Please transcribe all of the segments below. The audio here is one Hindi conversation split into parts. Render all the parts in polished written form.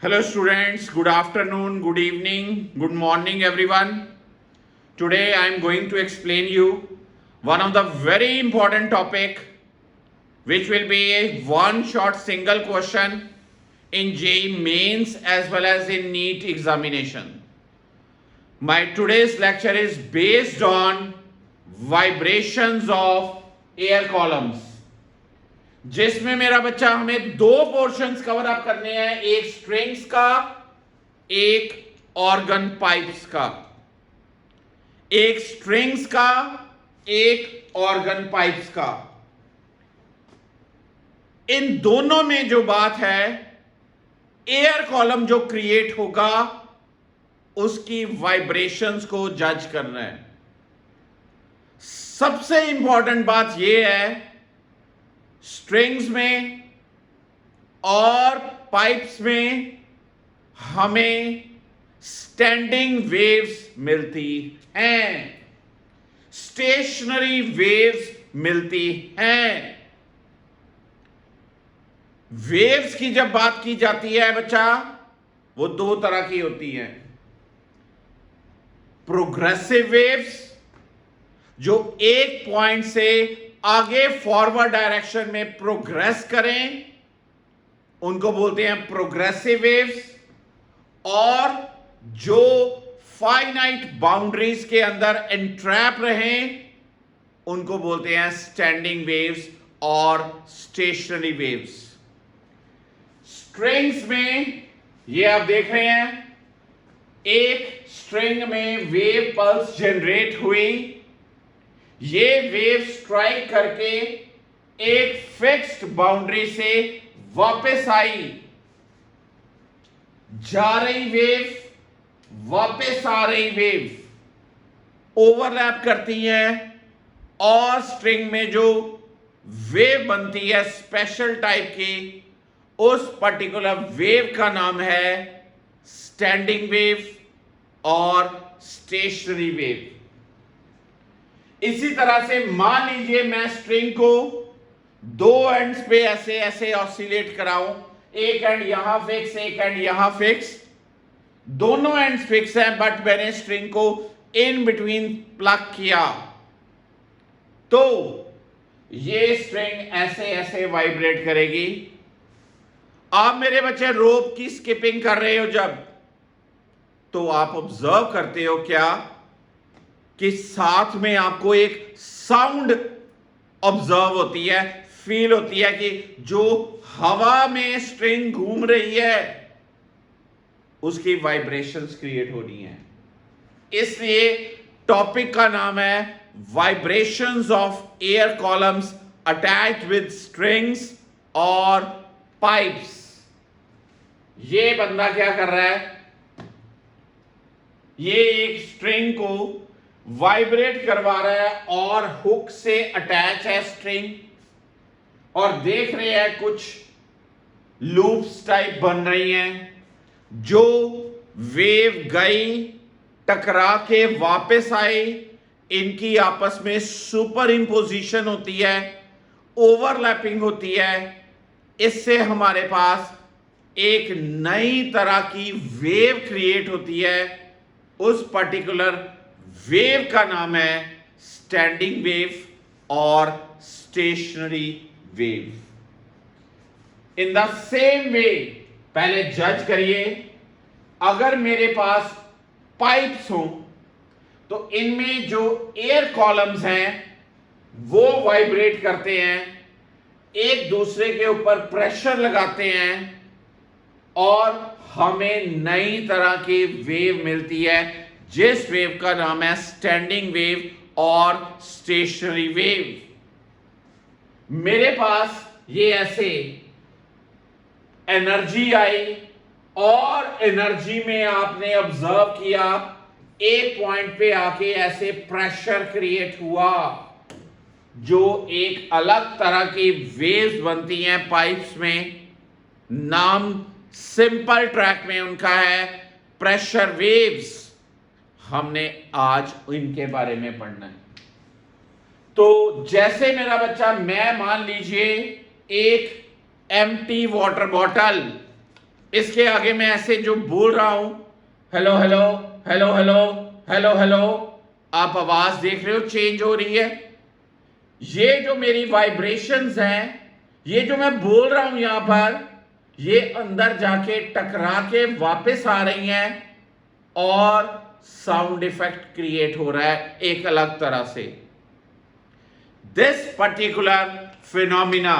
Hello students, good afternoon, good evening, good morning everyone. Today I am going to explain you one of the very important topic which will be a one shot single question in JEE mains as well as in NEET examination. My today's lecture is based on vibrations of air columns. जिसमें मेरा बच्चा हमें दो पोर्शंस कवर अप करने हैं, एक स्ट्रिंग्स का, एक ऑर्गन पाइप्स का, एक स्ट्रिंग्स का, एक ऑर्गन पाइप्स का। इन दोनों में जो बात है, एयर कॉलम जो क्रिएट होगा उसकी वाइब्रेशंस को जज करना है। सबसे इंपॉर्टेंट बात यह है, स्ट्रिंग्स में और पाइप्स में हमें स्टैंडिंग वेव्स मिलती हैं, स्टेशनरी वेव्स मिलती हैं। वेव्स की जब बात की जाती है बच्चा, वो दो तरह की होती हैं। प्रोग्रेसिव वेव्स जो एक पॉइंट से आगे फॉरवर्ड डायरेक्शन में प्रोग्रेस करें, उनको बोलते हैं प्रोग्रेसिव वेव्स, और जो फाइनाइट बाउंड्रीज के अंदर एंट्रैप रहें, उनको बोलते हैं स्टैंडिंग वेव्स और स्टेशनरी वेव्स। स्ट्रिंग्स में ये आप देख रहे हैं, एक स्ट्रिंग में वेव पल्स जनरेट हुई, ये वेव स्ट्राइक करके एक फिक्स्ड बाउंड्री से वापस आई, जा रही वेव, वापस आ रही वेव ओवरलैप करती है, और स्ट्रिंग में जो वेव बनती है स्पेशल टाइप की, उस पर्टिकुलर वेव का नाम है स्टैंडिंग वेव और स्टेशनरी वेव। इसी तरह से मान लीजिए मैं स्ट्रिंग को दो एंड्स पे ऐसे ऐसे ऑसिलेट कराऊं, एक एंड यहां फिक्स, एक एंड यहां फिक्स, दोनों एंड्स फिक्स हैं, बट मैंने स्ट्रिंग को इन बिटवीन प्लग किया, तो ये स्ट्रिंग ऐसे ऐसे वाइब्रेट करेगी। आप मेरे बच्चे रोप की स्किपिंग कर रहे हो जब, तो आप ऑब्जर्व करते हो क्या कि साथ में आपको एक साउंड ऑब्जर्व होती है, फील होती है कि जो हवा में स्ट्रिंग घूम रही है उसकी वाइब्रेशंस क्रिएट होनी है। इसलिए टॉपिक का नाम है vibrations of air columns attached with strings और पाइप्स। ये बंदा क्या कर रहा है, ये एक स्ट्रिंग को वाइब्रेट करवा रहा है और हुक से अटैच है स्ट्रिंग, और देख रहे हैं कुछ लूप्स टाइप बन रही हैं, जो वेव गई, टकरा के वापस आई, इनकी आपस में सुपर इंपोजिशन होती है, ओवरलैपिंग होती है। इससे हमारे पास एक नई तरह की वेव क्रिएट होती है। उस पर्टिकुलर वेव का नाम है स्टैंडिंग वेव और stationary wave. In the same way, पहले जज करिए, अगर मेरे पास पाइप्स हों तो इनमें जो एयर कॉलम्स हैं वो वाइब्रेट करते हैं, एक दूसरे के ऊपर प्रेशर लगाते हैं, और हमें नई तरह की वेव मिलती है, जिस वेव का नाम है स्टैंडिंग वेव और स्टेशनरी वेव। मेरे पास ये ऐसे एनर्जी आई, और एनर्जी में आपने ऑब्जर्व किया एक पॉइंट पे आके ऐसे प्रेशर क्रिएट हुआ, जो एक अलग तरह की वेव्स बनती हैं पाइप्स में। नाम सिंपल ट्रैक में उनका है प्रेशर वेव्स। हमने आज इनके बारे में पढ़ना है। तो जैसे मेरा बच्चा, मैं मान लीजिए एक एम्प्टी वाटर बॉटल इसके आगे मैं ऐसे जो बोल रहा हूं, hello hello hello hello hello hello, आप आवाज देख रहे हो चेंज हो रही है। ये जो मेरी वाइब्रेशंस हैं, ये जो मैं बोल रहा हूं यहां पर, ये अंदर जाके टकरा के वापस आ रही हैं और साउंड इफेक्ट क्रिएट हो रहा है एक अलग तरह से। दिस पर्टिकुलर फिनोमिना,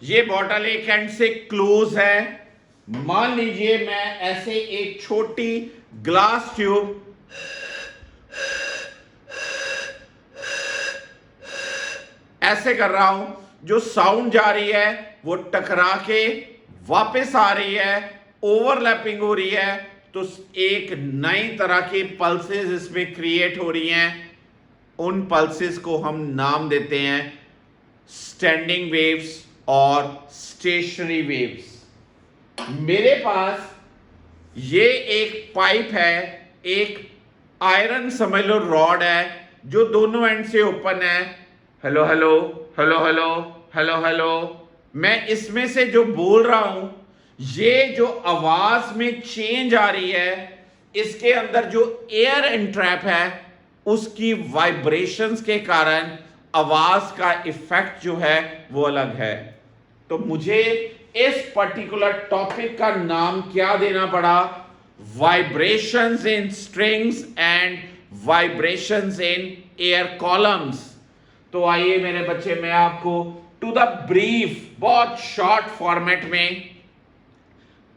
ये बॉटल एक एंड से क्लोज है। मान लीजिए मैं ऐसे एक छोटी ग्लास ट्यूब ऐसे कर रहा हूं, जो साउंड जा रही है वो टकरा के वापस आ रही है, ओवरलैपिंग हो रही है, तो एक नई तरह की पल्सेस इसमें क्रिएट हो रही हैं। उन पल्सेस को हम नाम देते हैं स्टैंडिंग वेव्स और स्टेशनरी वेव्स। मेरे पास ये एक पाइप है, एक आयरन समझ लो रॉड है, जो दोनों एंड से ओपन है। Hello hello hello hello hello hello, मैं इसमें से जो बोल रहा हूं, ये जो आवाज में चेंज आ रही है, इसके अंदर जो एयर एंट्रैप है उसकी वाइब्रेशंस के कारण आवाज का इफेक्ट जो है वो अलग है। तो मुझे इस पर्टिकुलर टॉपिक का नाम क्या देना पड़ा? Vibrations in strings and vibrations in air columns. तो आइए मेरे बच्चे, मैं आपको टू द ब्रीफ, बहुत शॉर्ट फॉर्मेट में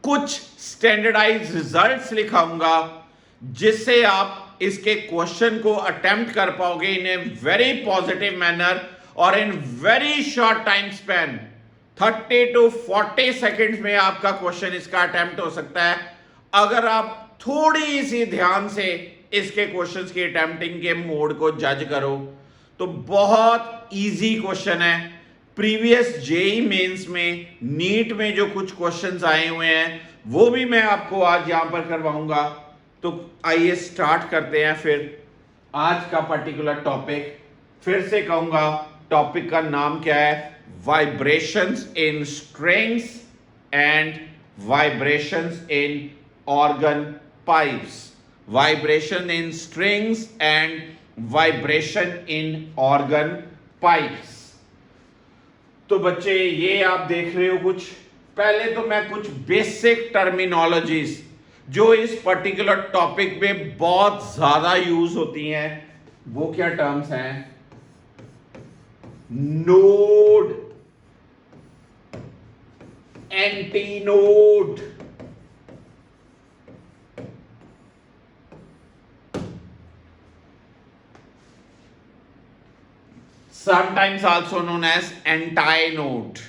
कुछ स्टैंडर्डाइज रिजल्ट्स लिखाऊंगा, जिससे आप इसके क्वेश्चन को अटेम्प्ट कर पाओगे इन ए वेरी पॉजिटिव मैनर और in very short time span. 30 to 40 seconds में आपका क्वेश्चन इसका अटेम्प्ट हो सकता है, अगर आप थोड़ी सी ध्यान से इसके क्वेश्चंस की अटेम्प्टिंग के मोड को जज करो। तो बहुत इजी क्वेश्चन है। प्रीवियस जेई मेंस में, नीट में जो कुछ क्वेश्चंस आए हुए हैं वो भी मैं आपको आज यहां पर करवाऊंगा। तो आइए स्टार्ट करते हैं फिर आज का पर्टिकुलर टॉपिक। फिर से कहूंगा, टॉपिक का नाम क्या है? Vibrations in strings and vibrations in organ pipes. Vibration in strings and vibration in organ pipes. तो बच्चे ये आप देख रहे हो कुछ, पहले तो मैं कुछ बेसिक टर्मिनोलॉजीज जो इस पर्टिकुलर टॉपिक में बहुत ज्यादा यूज होती हैं, वो क्या टर्म्स हैं? Node, antinode, sometimes also known as antinode।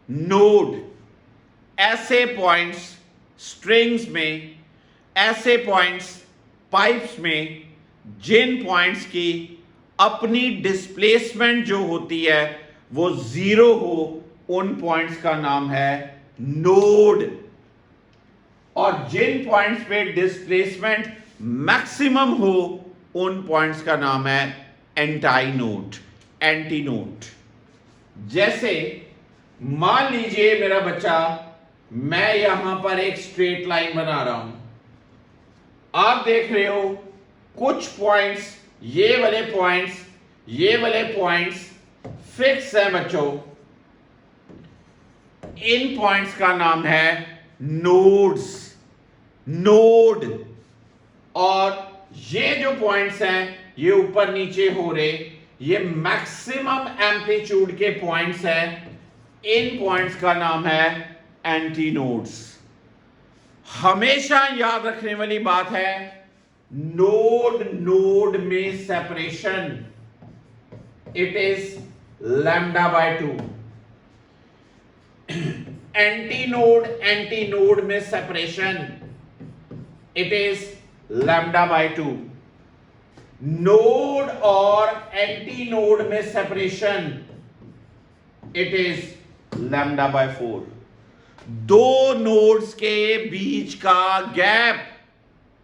Node, ऐसे पॉइंट्स स्ट्रिंग्स में, ऐसे पॉइंट्स पाइप्स में, जिन पॉइंट्स की अपनी डिस्प्लेसमेंट जो होती है वो जीरो हो, उन पॉइंट्स का नाम है नोड। और जिन पॉइंट्स पे डिस्प्लेसमेंट मैक्सिमम हो, उन पॉइंट्स का नाम है एंटाइनोड, एंटीनोड। जैसे मान लीजिए मेरा बच्चा, मैं यहां पर एक स्ट्रेट लाइन बना रहा हूं, आप देख रहे हो कुछ पॉइंट्स, ये वाले पॉइंट्स, ये वाले पॉइंट्स फिक्स है बच्चों। इन पॉइंट्स का नाम है नोड्स, नोड। और ये जो पॉइंट्स हैं, ये ऊपर नीचे हो रहे, ये मैक्सिमम एम्पलीट्यूड के पॉइंट्स हैं। इन पॉइंट्स का नाम है एंटीनोड्स। हमेशा याद रखने वाली बात है, नोड नोड में separation it is lambda by 2। Antinode antinode में separation it is lambda by 2। Node और एंटीनोड में separation it is lambda by 4। दो नोड्स के बीच का गैप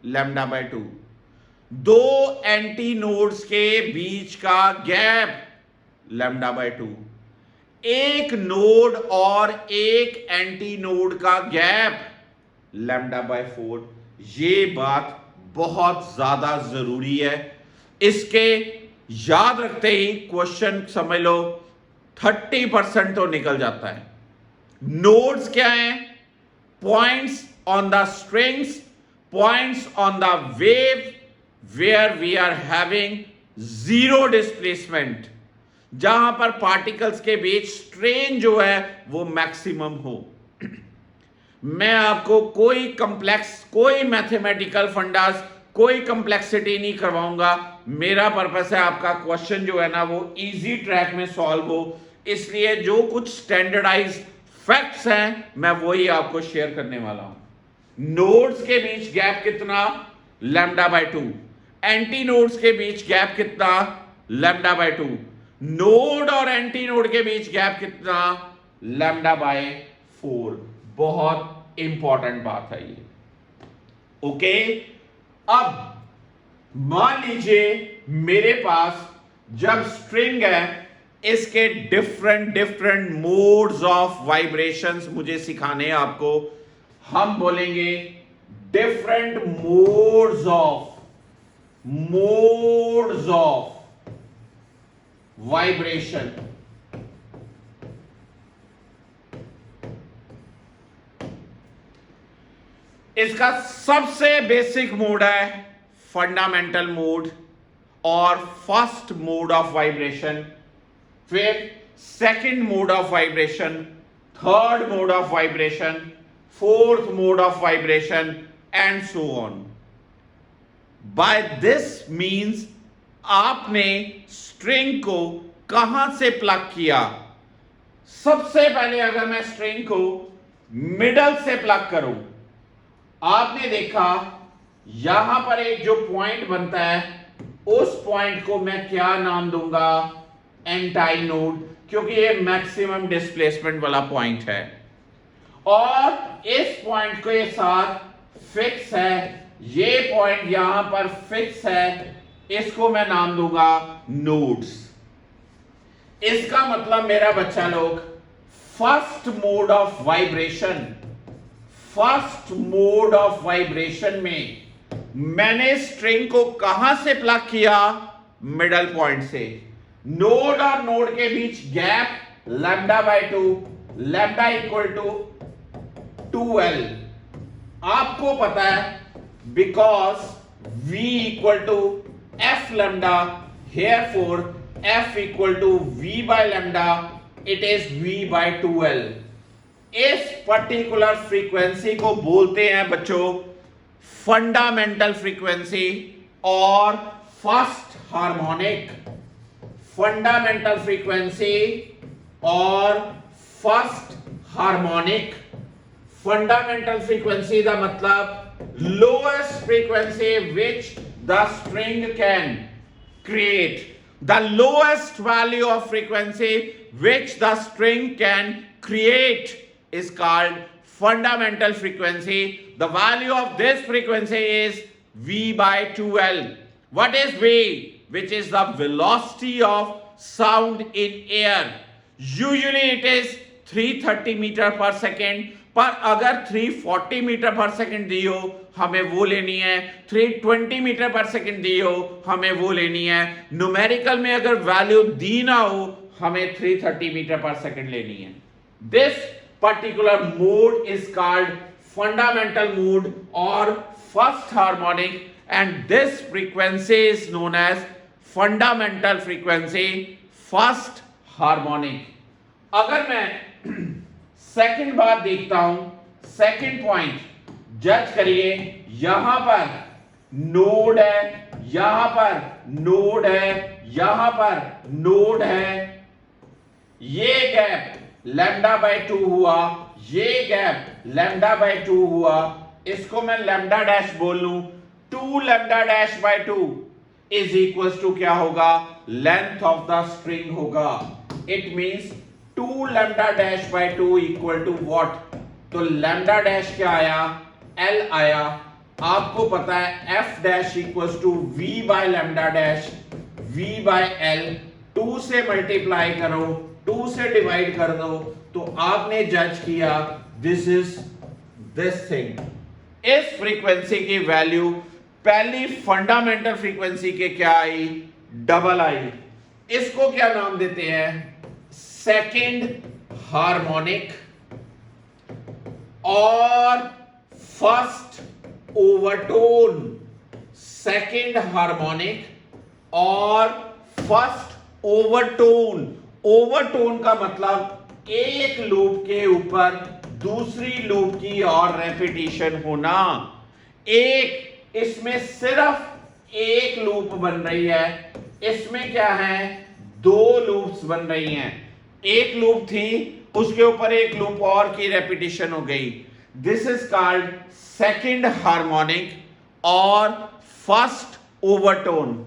लैम्डा बाय 2। दो एंटीनोड्स के बीच का गैप लैम्डा बाय 2। एक नोड और एक एंटीनोड का गैप लैम्डा बाय 4। ये बात बहुत ज्यादा जरूरी है, इसके याद रखते ही क्वेश्चन समझ लो 30% तो निकल जाता है। नोड्स क्या है? Points on the strings, points on the wave where we are having zero displacement, जहां पर पार्टिकल्स के बीच स्ट्रेन जो है वो मैक्सिमम हो। मैं आपको कोई कंप्लेक्स, कोई मैथमेटिकल फंडास, कोई कंप्लेक्सिटी नहीं करवाऊंगा। मेरा पर्पस है आपका क्वेश्चन जो है ना वो इजी ट्रैक में सॉल्व हो, इसलिए जो कुछ स्टैंडर्डाइज्ड फैक्ट्स हैं मैं वही आपको शेयर करने वाला हूं। नोड्स के बीच गैप कितना? Lambda by 2। एंटी नोड्स के बीच गैप कितना? Lambda by 2। नोड और एंटी नोड के बीच गैप कितना? Lambda by 4। बहुत इंपॉर्टेंट बात है ये। ओके, अब मान लीजिए मेरे पास जब स्ट्रिंग है, इसके डिफरेंट मोड्स ऑफ वाइब्रेशंस मुझे सिखाने हैं आपको। हम बोलेंगे डिफरेंट मोड्स ऑफ वाइब्रेशन। इसका सबसे बेसिक मोड है फंडामेंटल मोड और फर्स्ट मोड ऑफ वाइब्रेशन, फिर second mode of vibration, third mode of vibration, fourth mode of vibration and so on. By this means आपने स्ट्रिंग को कहां से प्लग किया। सबसे पहले अगर मैं स्ट्रिंग को मिडल से प्लग करूं, आपने देखा यहां पर एक जो पॉइंट बनता है, उस पॉइंट को मैं क्या नाम दूंगा? एंटाई नोड, क्योंकि ये मैक्सिमम डिस्प्लेसमेंट वाला पॉइंट है और इस पॉइंट के साथ फिक्स है। ये पॉइंट यहां पर फिक्स है, इसको मैं नाम दूंगा नोड्स। इसका मतलब मेरा बच्चा लोग, फर्स्ट मोड ऑफ वाइब्रेशन में मैंने स्ट्रिंग को कहां से प्लग किया? मिडल पॉइंट से। नोड और नोड के बीच gap lambda by 2, lambda equal to 2L। आपको पता है because V equal to F lambda, therefore F equal to V by lambda, it is V by 2L। इस पर्टिकुलर फ्रीक्वेंसी को बोलते हैं बच्चों फंडामेंटल फ्रीक्वेंसी और फर्स्ट हार्मोनिक। फंडामेंटल फ्रीक्वेंसी और फर्स्ट हार्मोनिक। फंडामेंटल फ्रीक्वेंसी का मतलब lowest frequency which the string can create, the lowest value of frequency which the string can create is called fundamental frequency. The value of this frequency is V by 2L. What is V? Which is the velocity of sound in air. Usually it is 330 meter per second, पर अगर 340 मीटर पर सेकंड दी हो हमें वो लेनी है, 320 मीटर पर सेकंड दी हो हमें वो लेनी है। न्यूमेरिकल में अगर वैल्यू दी ना हो हमें 330 मीटर पर सेकंड लेनी है। This particular mode is called fundamental mode और first harmonic and this frequency is known as fundamental frequency first harmonic. अगर मैं सेकंड बात देखता हूं, सेकंड पॉइंट जज करिए, यहां पर नोड है, यहां पर नोड है, यहां पर नोड है। ये गैप लैम्डा बाय 2 हुआ, ये गैप लैम्डा बाय 2 हुआ, इसको मैं लैम्डा डैश बोल लूं। 2 lambda dash by 2 is equal to क्या होगा? लेंथ ऑफ द स्ट्रिंग होगा। It means 2 lambda dash by 2 equal to what? तो लैम्डा डैश क्या आया? L आया। आपको पता है F dash equal to V by lambda dash, V by L। 2 से मल्टीप्लाई करो, 2 से डिवाइड कर दो, तो आपने जज किया दिस इज दिस थिंग। इस फ्रीक्वेंसी की वैल्यू पहली फंडामेंटल फ्रीक्वेंसी के क्या आई, डबल आई। इसको क्या नाम देते हैं, सेकंड हार्मोनिक और फर्स्ट ओवरटोन। सेकंड हार्मोनिक और फर्स्ट ओवरटोन। ओवरटोन का मतलब एक लूप के ऊपर दूसरी लूप की और रेपिटेशन होना। एक इसमें सिर्फ एक लूप बन रही है, इसमें क्या है, दो लूप्स बन रही हैं। एक लूप थी, उसके ऊपर एक लूप और की रेपिटेशन हो गई। This is called second harmonic और फर्स्ट ओवरटोन।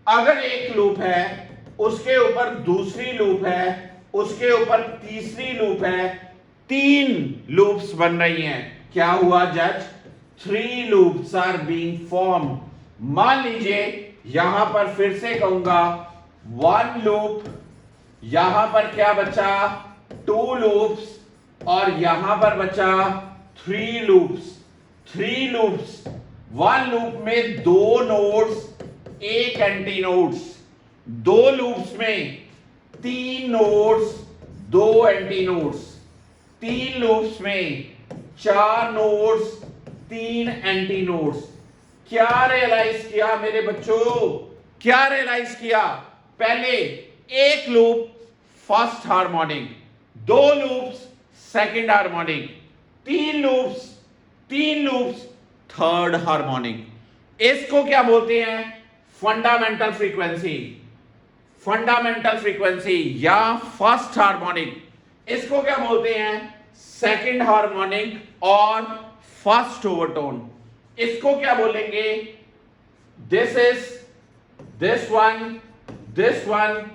अगर एक लूप है, उसके ऊपर दूसरी लूप है, उसके ऊपर तीसरी लूप है, तीन लूप्स बन रही हैं, क्या हुआ जज, 3 लूप्स आर बीइंग फॉर्म। मान लीजिए यहां पर फिर से कहूंगा 1 लूप, यहां पर क्या बचा, 2 लूप्स, और यहां पर बचा 3 लूप्स। 3 लूप्स, 1 लूप में 2 नोड्स, एक एंटी नोड्स, 2 लूप्स में 3 नोड्स, 2 एंटी नोड्स, 3 लूप्स में 4 नोड्स, 3 एंटी नोड्स। क्या रियलाइज किया मेरे बच्चों, क्या रियलाइज किया, पहले एक loop first harmonic, 2 loops second harmonic, 3 loops third harmonic. इसको क्या बोलते हैं, फंडामेंटल फ्रीक्वेंसी। फंडामेंटल फ्रीक्वेंसी या फर्स्ट हार्मोनिक, इसको क्या बोलते हैं, सेकंड हार्मोनिक और फर्स्ट ओवरटोन। इसको क्या बोलेंगे, this is this one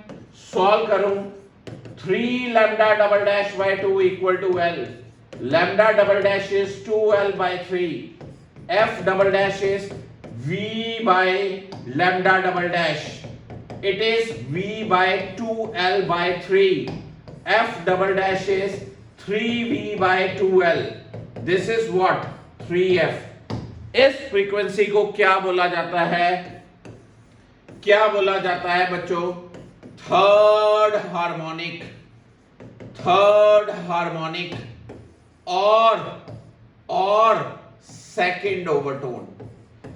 solve करूं, 3 lambda double dash by 2 equal to L. Lambda double dash is 2L by 3. F double dash is V by lambda double dash. It is V by 2L by 3. F double dash is 3V by 2L. This is what? 3F. इस फ्रीक्वेंसी को क्या बोला जाता है, क्या बोला जाता है बच्चों, थर्ड हार्मोनिक। थर्ड हार्मोनिक और second overtone.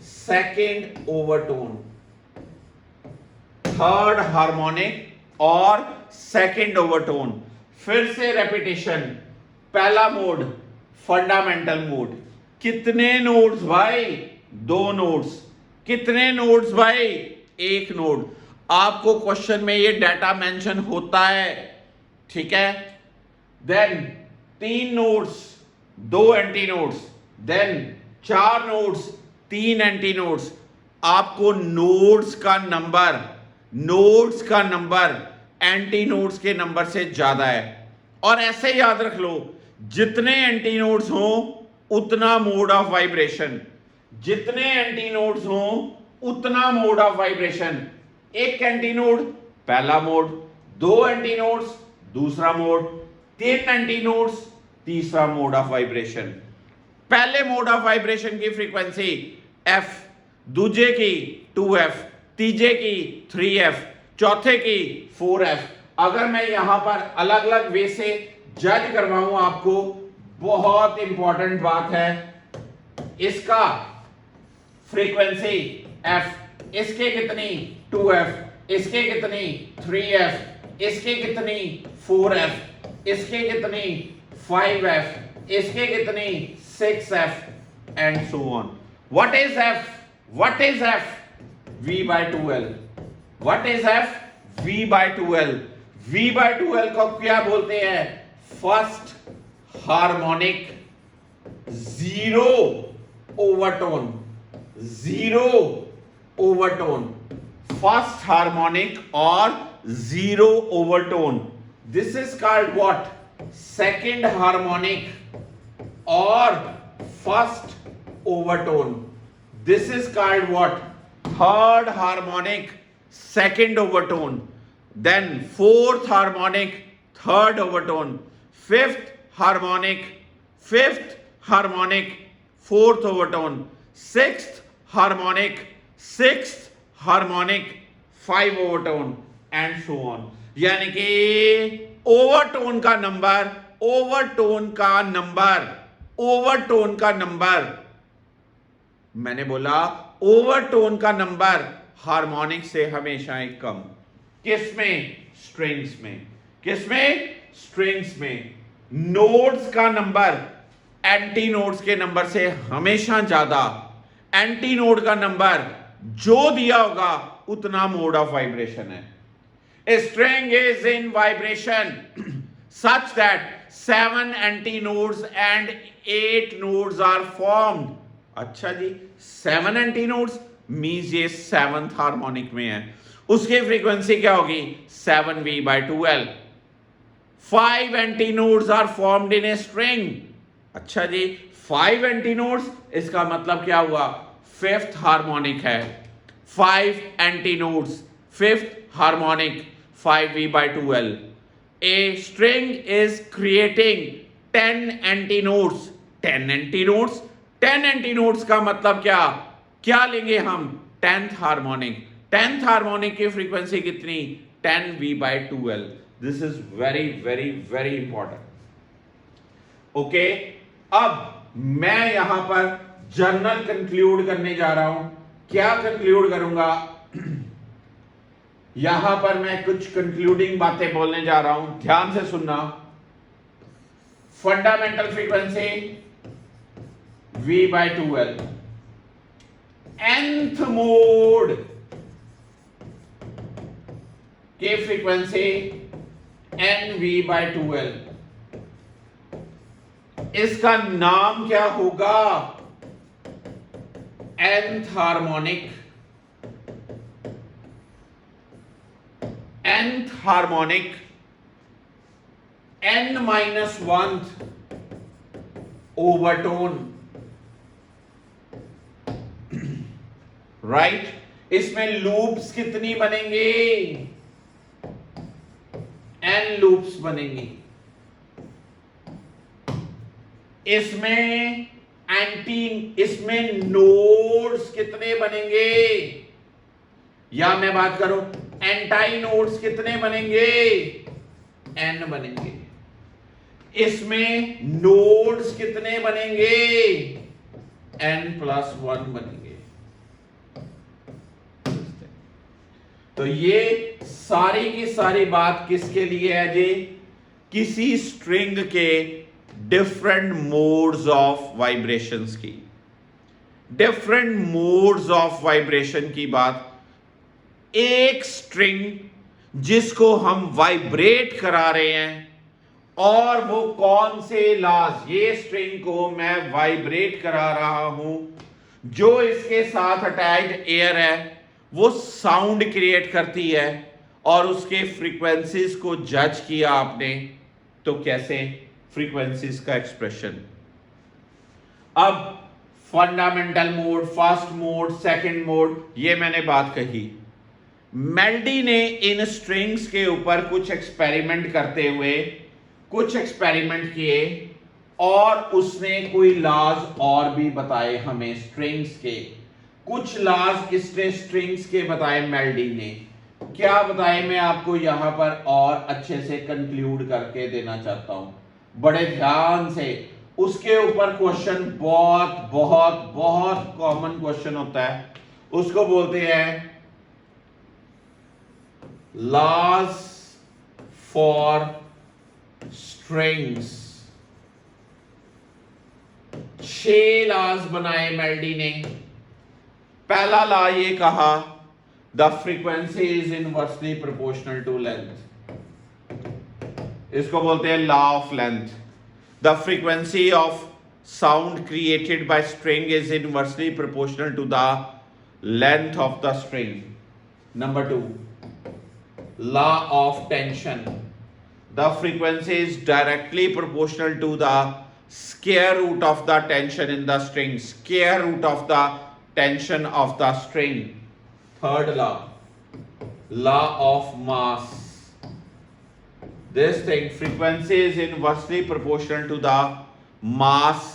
Second overtone, third harmonic और सेकंड ओवरटोन। फिर से रेपिटेशन, पहला मोड फंडामेंटल मोड। कितने नोड्स भाई, 2 नोड्स। कितने नोड्स भाई, 1 नोड। आपको क्वेश्चन में ये डाटा मेंशन होता है, ठीक है। Then 3 nodes, 2 antinodes, then 4 nodes, 3 antinodes. आपको नोड्स का नंबर एंटी नोड्स के नंबर से ज्यादा है। और ऐसे याद रख लो, जितने एंटी नोड्स हो उतना मोड ऑफ वाइब्रेशन, जितने एंटी नोड्स हो उतना मोड ऑफ वाइब्रेशन। एक एंटी नोड पहला मोड, 2 एंटी नोड्स दूसरा मोड, 3 एंटी नोड्स तीसरा मोड ऑफ वाइब्रेशन। पहले मोड ऑफ वाइब्रेशन की फ्रीक्वेंसी F, दूजे की 2F, तीजे की 3F, चौथे की 4F। अगर मैं यहां पर अलग अलग वे से जज करवाऊं आपको, बहुत इंपॉर्टेंट बात है, इसका फ्रीक्वेंसी F, इसके कितनी 2F, इसके कितनी 3F, इसके कितनी 4F, इसके कितनी 5F, इसके कितनी 6F and so on. What is F? What is F? V by 2L। What is F? V by 2L। V by 2L को क्या बोलते हैं? First harmonic, zero overtone, zero overtone. First harmonic और zero overtone. This is called what? Second harmonic और first overtone. This is called what? Third harmonic, second overtone, then fourth harmonic, third overtone, fifth harmonic, fourth overtone, sixth harmonic, sixth harmonic, 5 overtone and so on. यानी कि ओवरटोन का नंबर, ओवरटोन का नंबर, ओवरटोन का नंबर, मैंने बोला ओवरटोन का नंबर हार्मोनिक से हमेशा एक कम। किसमें? स्ट्रिंग्स में। किसमें? स्ट्रिंग्स में। नोड्स का नंबर एंटी नोड्स के नंबर से हमेशा ज्यादा। एंटी नोड का नंबर जो दिया होगा उतना मोड ऑफ वाइब्रेशन है। A string is in vibration such that 7 antinodes and 8 nodes are formed. अच्छा जी, 7 antinodes means ये 7th हार्मोनिक में है। उसकी फ्रीक्वेंसी क्या होगी? 7v/2L। 5 antinodes are formed in a string। अच्छा जी, 5 antinodes, इसका मतलब क्या हुआ? 5th हार्मोनिक है। 5 antinodes, 5th harmonic, 5v/2L। A string is creating 10 antinodes। 10 antinodes, 10 antinodes का मतलब क्या? क्या लेंगे हम? 10th harmonic. 10th हार्मोनिक की फ्रीक्वेंसी कितनी? 10v/2L। This is very very very important. Okay, अब मैं यहां पर जर्नल कंक्लूड करने जा रहा हूं। क्या कंक्लूड करूंगा? यहां पर मैं कुछ कंक्लूडिंग बातें बोलने जा रहा हूं, ध्यान से सुनना। Fundamental frequency v/2L, nth mode की फ्रीक्वेंसी nv/2L। इसका नाम क्या होगा? nth harmonic. nth harmonic, n-1th overtone, right. इसमें लूप्स कितनी बनेंगे? n लूप्स बनेंगी। इसमें नोड्स कितने बनेंगे? या मैं बात करूं एंटाई नोड्स कितने बनेंगे? n बनेंगे। इसमें नोड्स कितने बनेंगे? n+1 बनेंगे। तो ये सारी की सारी बात किसके लिए है जी? किसी स्ट्रिंग के डिफरेंट मोड्स ऑफ वाइब्रेशंस की, डिफरेंट मोड्स ऑफ वाइब्रेशन की बात। एक स्ट्रिंग जिसको हम वाइब्रेट करा रहे हैं, और वो कौन से लॉज? ये स्ट्रिंग को मैं वाइब्रेट करा रहा हूं, जो इसके साथ अटैच्ड एयर है वो साउंड क्रिएट करती है, और उसके फ्रीक्वेंसीज को जज किया आपने, तो कैसे? फ्रीक्वेंसीज का एक्सप्रेशन। अब fundamental mode, first mode, second mode, ये मैंने बात कही। मेल्डी ने इन स्ट्रिंग्स के ऊपर कुछ एक्सपेरिमेंट करते हुए कुछ एक्सपेरिमेंट किए, और उसने कोई लॉज और भी बताए हमें स्ट्रिंग्स के। कुछ लॉज इसने स्ट्रिंग्स के बताए मेल्डी ने। क्या बताए मैं आपको यहां पर और अच्छे से कंक्लूड करके देना चाहता हूं, बड़े ध्यान से। उसके ऊपर क्वेश्चन बहुत बहुत बहुत कॉमन क्वेश्चन होता है, उसको बोलते हैं लॉज फॉर स्ट्रिंग्स। 6 लॉज बनाए मेल्डी ने। पहला लॉ ये कहा, the frequency is inversely proportional to length. इसको बोलते हैं law of length. The frequency of sound created by string is inversely proportional to the length of the string. Number 2, law of tension. The frequency is directly proportional to the square root of the tension in the string, square root of the tension of the string. Third law, law of mass. This thing, frequency is inversely proportional to the mass.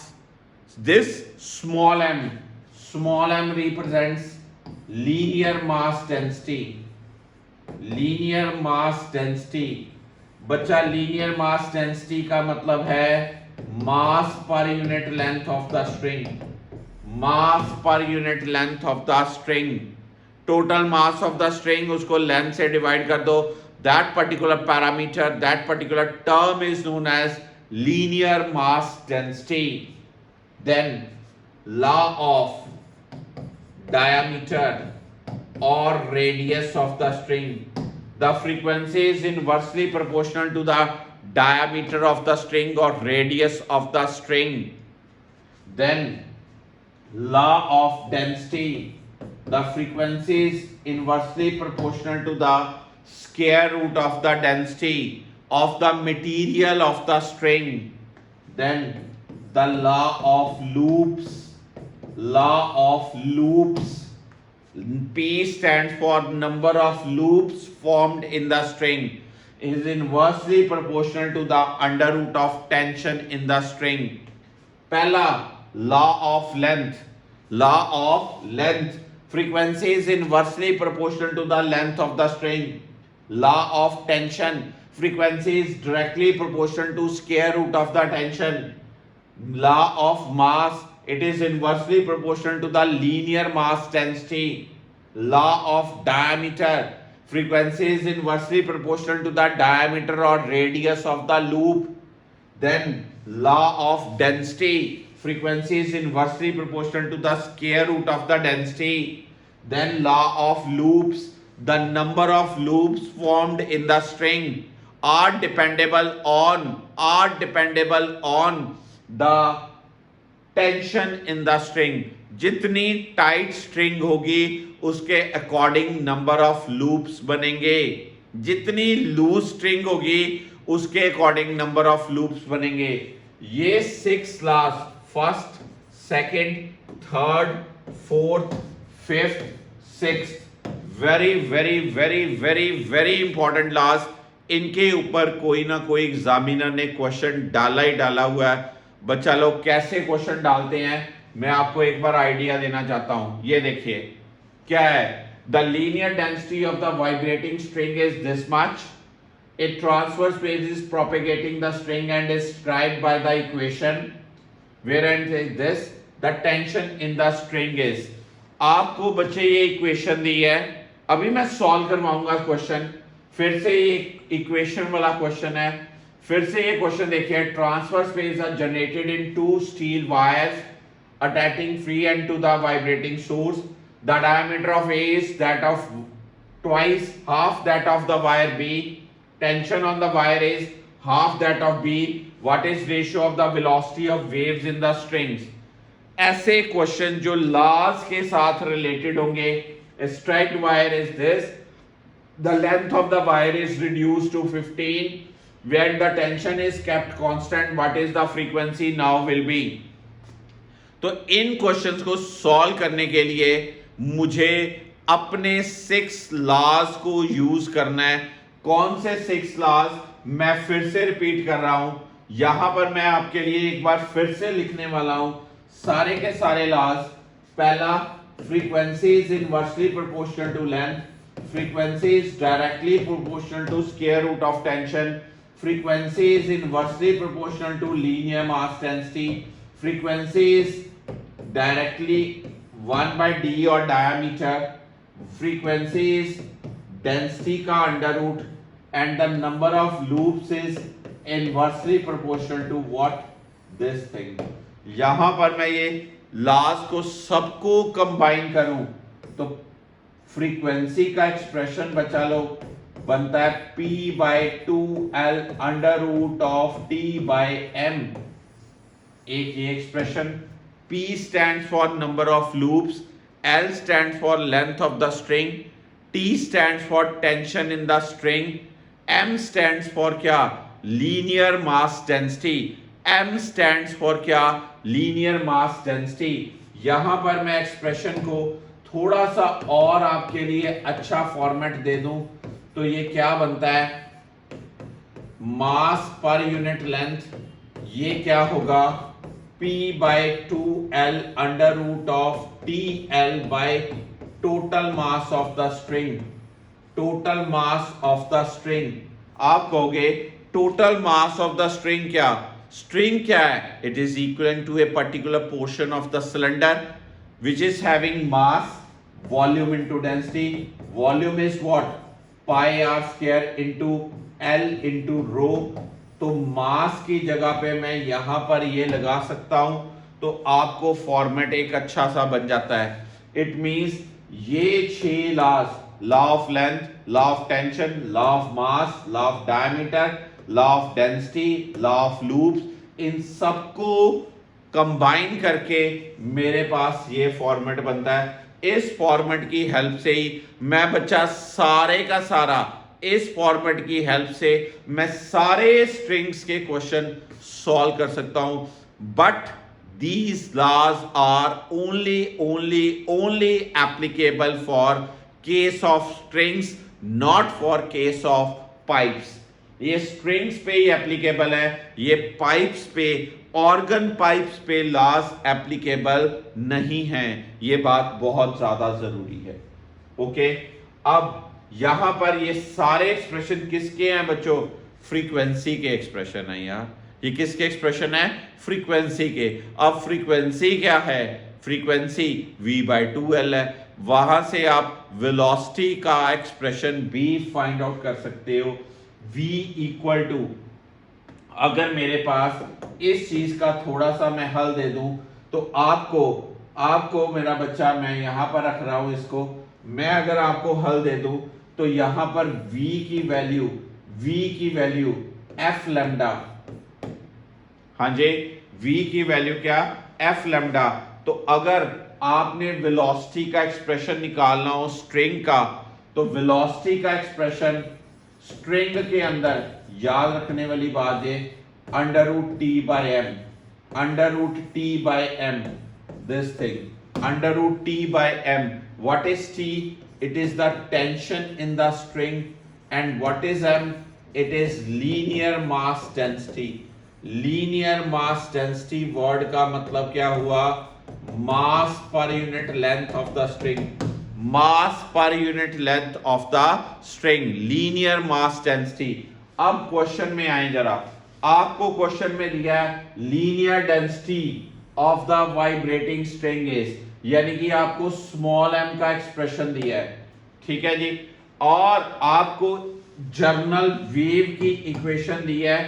This small m represents linear mass density. Linear mass density, बच्चा लीनियर मास डेंसिटी का मतलब है mass per unit length of the string, mass per unit length of the string, total mass of the string उसको लेंथ से डिवाइड कर दो, that particular parameter, that particular term is known as linear mass density. Then law of diameter or radius of the string. The frequency is inversely proportional to the diameter of the string or radius of the string. Then law of density. The frequency is inversely proportional to the square root of the density of the material of the string. Then the law of loops. P stands for number of loops formed in the string, is inversely proportional to the under root of tension in the string. पहला law of length, frequency is inversely proportional to the length of the string. Law of tension, frequency is directly proportional to square root of the tension. Law of mass, it is inversely proportional to the linear mass density. Law of diameter, frequency is inversely proportional to the diameter or radius of the loop. Then law of density, frequency is inversely proportional to the square root of the density. Then law of loops, the number of loops formed in the string are dependable on the tension in the string. जितनी टाइट स्ट्रिंग होगी उसके अकॉर्डिंग नंबर ऑफ लूप्स बनेंगे, जितनी लूज स्ट्रिंग होगी उसके अकॉर्डिंग नंबर ऑफ लूप्स बनेंगे. ये 6 laws, first, second, third, fourth, fifth, sixth, very very very very very important laws. इनके ऊपर कोई ना कोई एग्जामिनर ने क्वेश्चन डाला ही डाला हुआ है. बच्चा लोग कैसे क्वेश्चन डालते हैं मैं आपको एक बार आइडिया देना चाहता हूं. ये देखिए क्या है, the linear density of the vibrating string is this much, it transverse space is propagating the string and is described by the equation where and is this, the tension in the string is. आपको बच्चे ये इक्वेशन दी है, अभी मैं सॉल्व करवाऊंगा क्वेश्चन. फिर से ये इक्वेशन वाला क्वेश्चन है. फिर से ये क्वेश्चन देखिए, transfer space are generated in 2 steel wires attaching free end to the vibrating source. The diameter of A is that of twice half that of the wire B. Tension on the wire is half that of B. What is ratio of the velocity of waves in the strings? ऐसे क्वेश्चन जो लॉज के साथ रिलेटेड होंगे. Straight wire is this. The length of the wire is reduced to 15. When the tension is kept constant, what is the frequency now will be? तो इन क्वेश्चंस को सॉल्व करने के लिए मुझे अपने 6 लॉज को यूज करना है. कौन से 6 लॉज, मैं फिर से रिपीट कर रहा हूं. यहां पर मैं आपके लिए एक बार फिर से लिखने वाला हूं सारे के सारे लॉज. पहला, frequency is inversely proportional to length, frequency is directly proportional to square root of tension, frequency is inversely proportional to linear mass density, frequency is directly 1 by d or diameter, frequency is density का under root, and the number of loops is inversely proportional to what, this thing. यहां पर मैं ये लॉज को सबको कंबाइन करूं तो फ्रीक्वेंसी का एक्सप्रेशन बचा लो बनता है P by 2L under root of T by M. एक ये expression. P stands for number of loops, L stands for length of the string, T stands for tension in the string, M stands for क्या, linear mass density. M stands for क्या, linear mass density. यहां पर मैं एक्सप्रेशन को थोड़ा सा और आपके लिए अच्छा फॉर्मेट दे दूं तो ये क्या बनता है, मास पर यूनिट लेंथ, ये क्या होगा P by 2L under root of TL by total mass of the string. Total mass of the string. आप कहोगे total mass of the string क्या? String क्या है? It is equivalent to a particular portion of the cylinder which is having mass, volume into density. Volume is what? Pi r square into L into rho. तो मास की जगह पे मैं यहां पर ये लगा सकता हूं, तो आपको फॉर्मेट एक अच्छा सा बन जाता है. इट मींस ये 6 laws, law of length, law of tension, law of mass, law of diameter, law of density, law of loops, इन सबको कंबाइन करके मेरे पास ये फॉर्मेट बनता है. इस फॉर्मेट की हेल्प से ही मैं बच्चा सारे का सारा, इस फॉर्मेट की हेल्प से मैं सारे स्ट्रिंग्स के क्वेश्चन सॉल्व कर सकता हूं. But these laws are only applicable for case of strings, not for case of pipes. ये strings पे ही applicable है, ये pipes पे, organ pipes पे laws applicable नहीं हैं. ये बात बहुत ज्यादा जरूरी है. ओके, अब यहां पर ये सारे एक्सप्रेशन किसके हैं बच्चों? फ्रीक्वेंसी के एक्सप्रेशन है यार. ये किसके एक्सप्रेशन है? फ्रीक्वेंसी के. अब फ्रीक्वेंसी क्या है? फ्रीक्वेंसी v/2L है. वहां से आप वेलोसिटी का एक्सप्रेशन भी फाइंड आउट कर सकते हो. v इक्वल टू, अगर मेरे पास इस चीज का थोड़ा सा मैं हल दे दूं तो आपको मेरा बच्चा, मैं यहां पर रख रहा हूं इसको, मैं अगर आपको हल दे दूं तो यहां पर v की वैल्यू f लैम्डा, हाँ जी, v की वैल्यू क्या? f lambda. तो अगर आपने वेलोसिटी का एक्सप्रेशन निकालना हो स्ट्रिंग का, तो वेलोसिटी का एक्सप्रेशन स्ट्रिंग के अंदर याद रखने वाली बात है, under root T by M, this thing, under root T by M. What is T? It is the tension in the string. And what is M? It is linear mass density. Linear mass density word का मतलब क्या हुआ? Mass per unit length of the string. Mass per unit length of the string, linear mass density. अब क्वेश्चन में आए जरा. आपको क्वेश्चन में दिया है linear density of the vibrating string is, यानी कि आपको स्मॉल m का एक्सप्रेशन दिया है. ठीक है जी. और आपको जर्नल वेव की इक्वेशन दी है.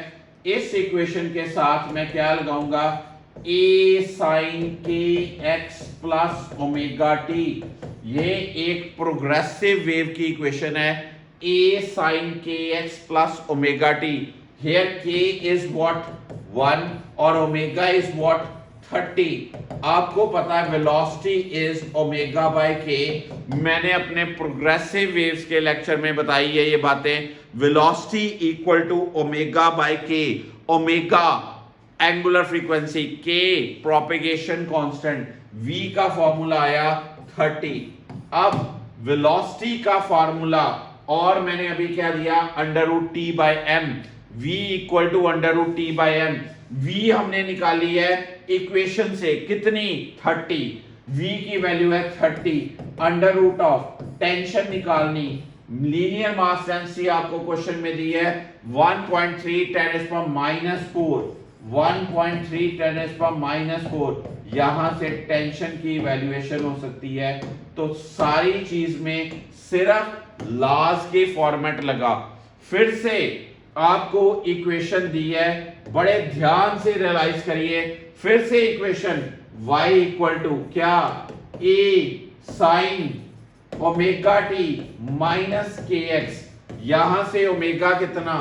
इस इक्वेशन के साथ मैं क्या लगाऊंगा? a sin kx plus omega T. ये एक प्रोग्रेसिव वेव की इक्वेशन है. a sin kx plus omega T. Here k is what? 1 और ओमेगा is what? 30. आपको पता है वेलोसिटी इज ओमेगा बाय के. मैंने अपने प्रोग्रेसिव वेव्स के लेक्चर में बताई है ये बातें. Velocity equal to omega by के. Omega angular frequency, k propagation constant, v का फॉर्मूला आया 30. अब वेलोसिटी का फॉर्मूला, और मैंने अभी क्या दिया? Under root T by M. v equal to under root T by M. v हमने निकाली है इक्वेशन से, कितनी? 30. v की वैल्यू है 30. अंडर रूट ऑफ टेंशन निकालनी, लीनियर मास डेंसिटी आपको क्वेश्चन में दी है 1.3 10⁻⁴. 1.3 10⁻⁴. यहां से टेंशन की इवैल्यूएशन हो सकती है. तो सारी चीज में सिर्फ लॉज के फॉर्मेट लगा. फिर से आपको इक्वेशन दी है, बड़े ध्यान से रियलाइज करिए. फिर से इक्वेशन y इक्वल टू क्या? a sin omega T minus K X. यहां से ओमेगा कितना?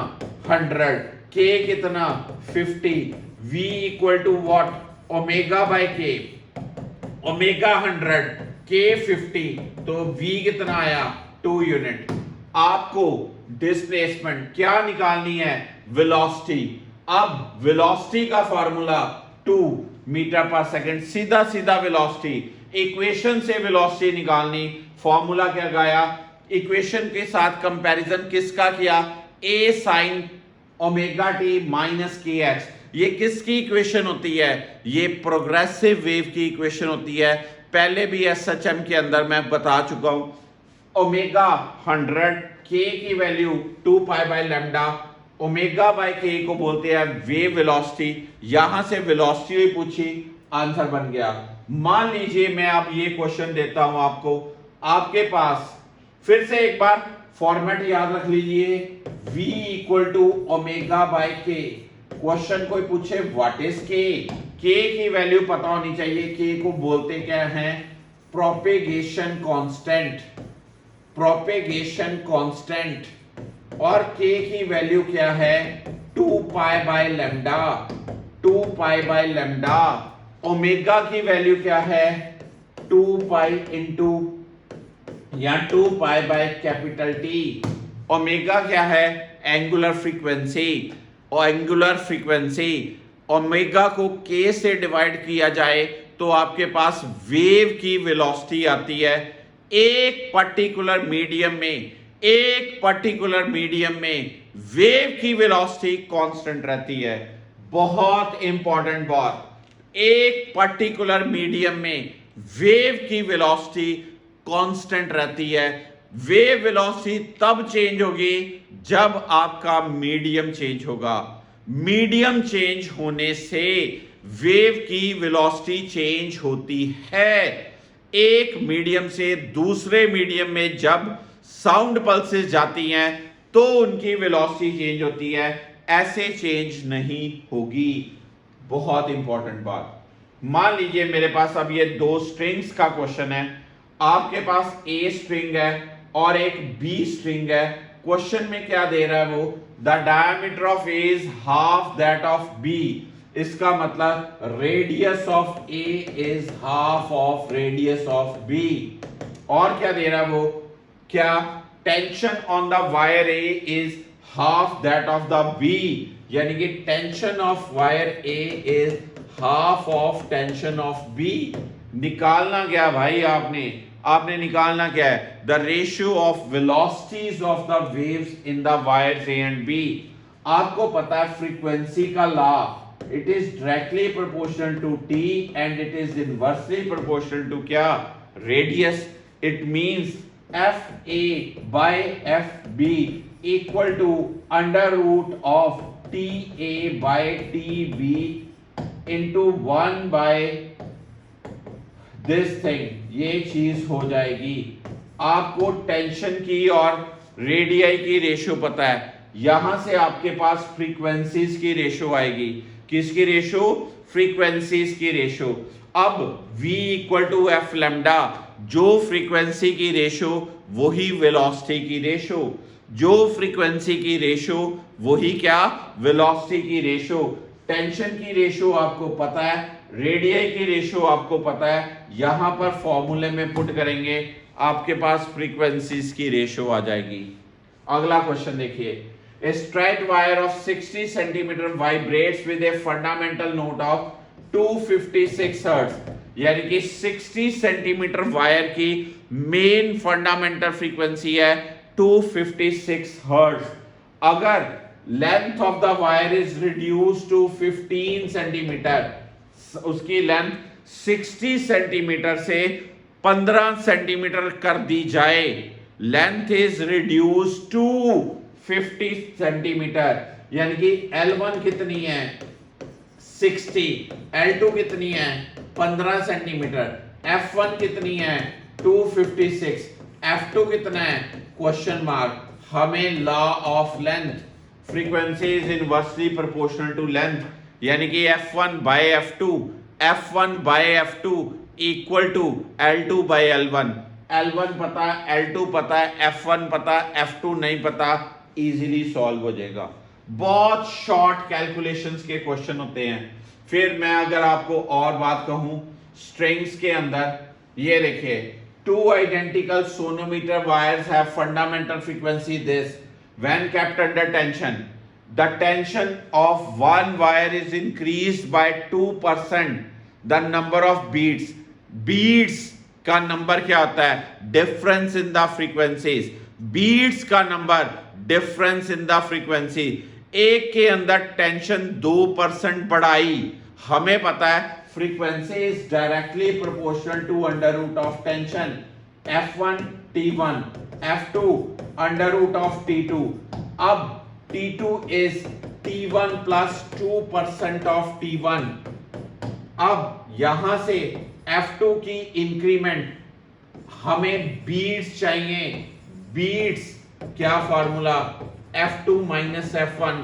100, k कितना? 50. v equal to what? Omega by के. Omega 100, k 50. तो v कितना आया? 2 यूनिट. आपको डिस्प्लेसमेंट क्या निकालनी है? वेलोसिटी. अब वेलोसिटी का फॉर्मूला 2 मीटर पर सेकंड. सीधा सीधा वेलोसिटी, इक्वेशन से वेलोसिटी निकालनी. फॉर्मूला क्या गाया? इक्वेशन के साथ कंपैरिजन किसका किया? a sin omega T minus K x. ये किसकी इक्वेशन होती है? ये प्रोग्रेसिव वेव की इक्वेशन होती है। पहले भी एसएचएम के अंदर मैं बता चुका हूं, ओमेगा 100, के की value 2 pi by lambda, omega by के को बोलते हैं वेव वेलोसिटी। यहां से वेलोसिटी हुई पूछी, आंसर बन गया। मान लीजिए मैं अब ये क्वेश्चन देता हूं आपको, आपके पास फिर से एक बार फॉर्मेट याद रख लीजिए, v equal to omega by k. Question कोई पूछे व्हाट इज के की वैल्यू पता होनी चाहिए। के को बोलते क्या है? Propagation constant, propagation constant. और के की वैल्यू क्या है? 2 pi by lambda, 2 pi by lambda. Omega की वैल्यू क्या है? 2 पाई इंटू या 2 pi by capital T. Omega क्या है? Angular frequency. और एंगुलर फ्रीक्वेंसी ओमेगा को के से डिवाइड किया जाए तो आपके पास वेव की वेलोसिटी आती है। एक पर्टिकुलर मीडियम में, एक पर्टिकुलर मीडियम में वेव की वेलोसिटी कांस्टेंट रहती है। बहुत इंपॉर्टेंट बात, एक पर्टिकुलर मीडियम में वेव की वेलोसिटी कांस्टेंट रहती है। वेव वेलोसिटी तब चेंज होगी जब आपका मीडियम चेंज होगा। मीडियम चेंज होने से वेव की वेलोसिटी चेंज होती है। एक मीडियम से दूसरे मीडियम में जब साउंड पल्सेस जाती हैं तो उनकी वेलोसिटी चेंज होती है, ऐसे चेंज नहीं होगी। बहुत इंपॉर्टेंट बात। मान लीजिए मेरे पास अब ये दो स्ट्रिंग्स का क्वेश्चन है। आपके पास ए स्ट्रिंग है और एक बी स्ट्रिंग है। क्वेश्चन में क्या दे रहा है वो? The diameter of A is half that of B. इसका मतलब radius of A is half of radius of B. और क्या दे रहा है वो? क्या tension on the wire A is half that of the B, यानी कि tension of wire A is half of tension of B. निकालना क्या भाई? आपने निकालना क्या है? The ratio of velocities of the waves in the wires A and B. आपको पता है फ्रीक्वेंसी का law, it is directly proportional to T and it is inversely proportional to क्या? Radius. It means F A by F B equal to under root of T A by T B into 1 by this thing. ये चीज हो जाएगी। आपको टेंशन की और रेडियाई की रेशियो पता है, यहां से आपके पास फ्रीक्वेंसीज की रेशियो आएगी। किसकी रेशियो? फ्रीक्वेंसीज की रेशियो। अब v equal to f lambda, जो फ्रीक्वेंसी की रेशियो वही वेलोसिटी की रेशियो, जो फ्रीक्वेंसी की रेशियो वही क्या? वेलोसिटी की रेशियो। टेंशन की रेशियो आपको पता है, रेडियाई की रेशियो आपको पता है। यहां पर फॉर्मूले में पुट करेंगे, आपके पास फ्रीक्वेंसीज की रेशियो आ जाएगी। अगला क्वेश्चन देखिए, a straight wire of 60 centimetre vibrates with a fundamental note of 256 hertz. यानी कि 60 सेंटीमीटर वायर की मेन फंडामेंटल फ्रीक्वेंसी है 256 हर्ट्ज। अगर length of the wire is reduce to 15 centimetre, उसकी लेंथ 60 सेंटीमीटर से 15 सेंटीमीटर कर दी जाए, length is reduce to 50 centimetre, यानी कि L1 कितनी है? 60, L2 कितनी है? 15 सेंटीमीटर, F1 कितनी है? 256, F2 कितना है? Question mark. हमें law of length, frequency is inversely proportional to length, यानी कि F1 by F2, F1 by F2 equal to L2 by L1। L1 पता है, L2 पता है, F1 पता है, F2 नहीं पता, इजीली सॉल्व हो जाएगा। बहुत शॉर्ट कैलकुलेशंस के क्वेश्चन होते हैं। फिर मैं अगर आपको और बात कहूं स्ट्रिंग्स के अंदर, ये देखिए, two identical sonometer wires have fundamental frequency this when kept under tension, the tension of one wire is increased by 2%, the number of beats, beats का नंबर क्या होता है? difference in the frequencies, beats का number difference in the frequency एक के अंदर टेंशन 2% बढ़ाई, हमें पता है frequency is directly proportional to under root of tension F1 T1 F2 under root of T2। अब T2 is T1 plus 2% of T1। अब यहां से F2 की इंक्रीमेंट, हमें बीट्स चाहिए। बीट्स क्या formula, F2 minus F1,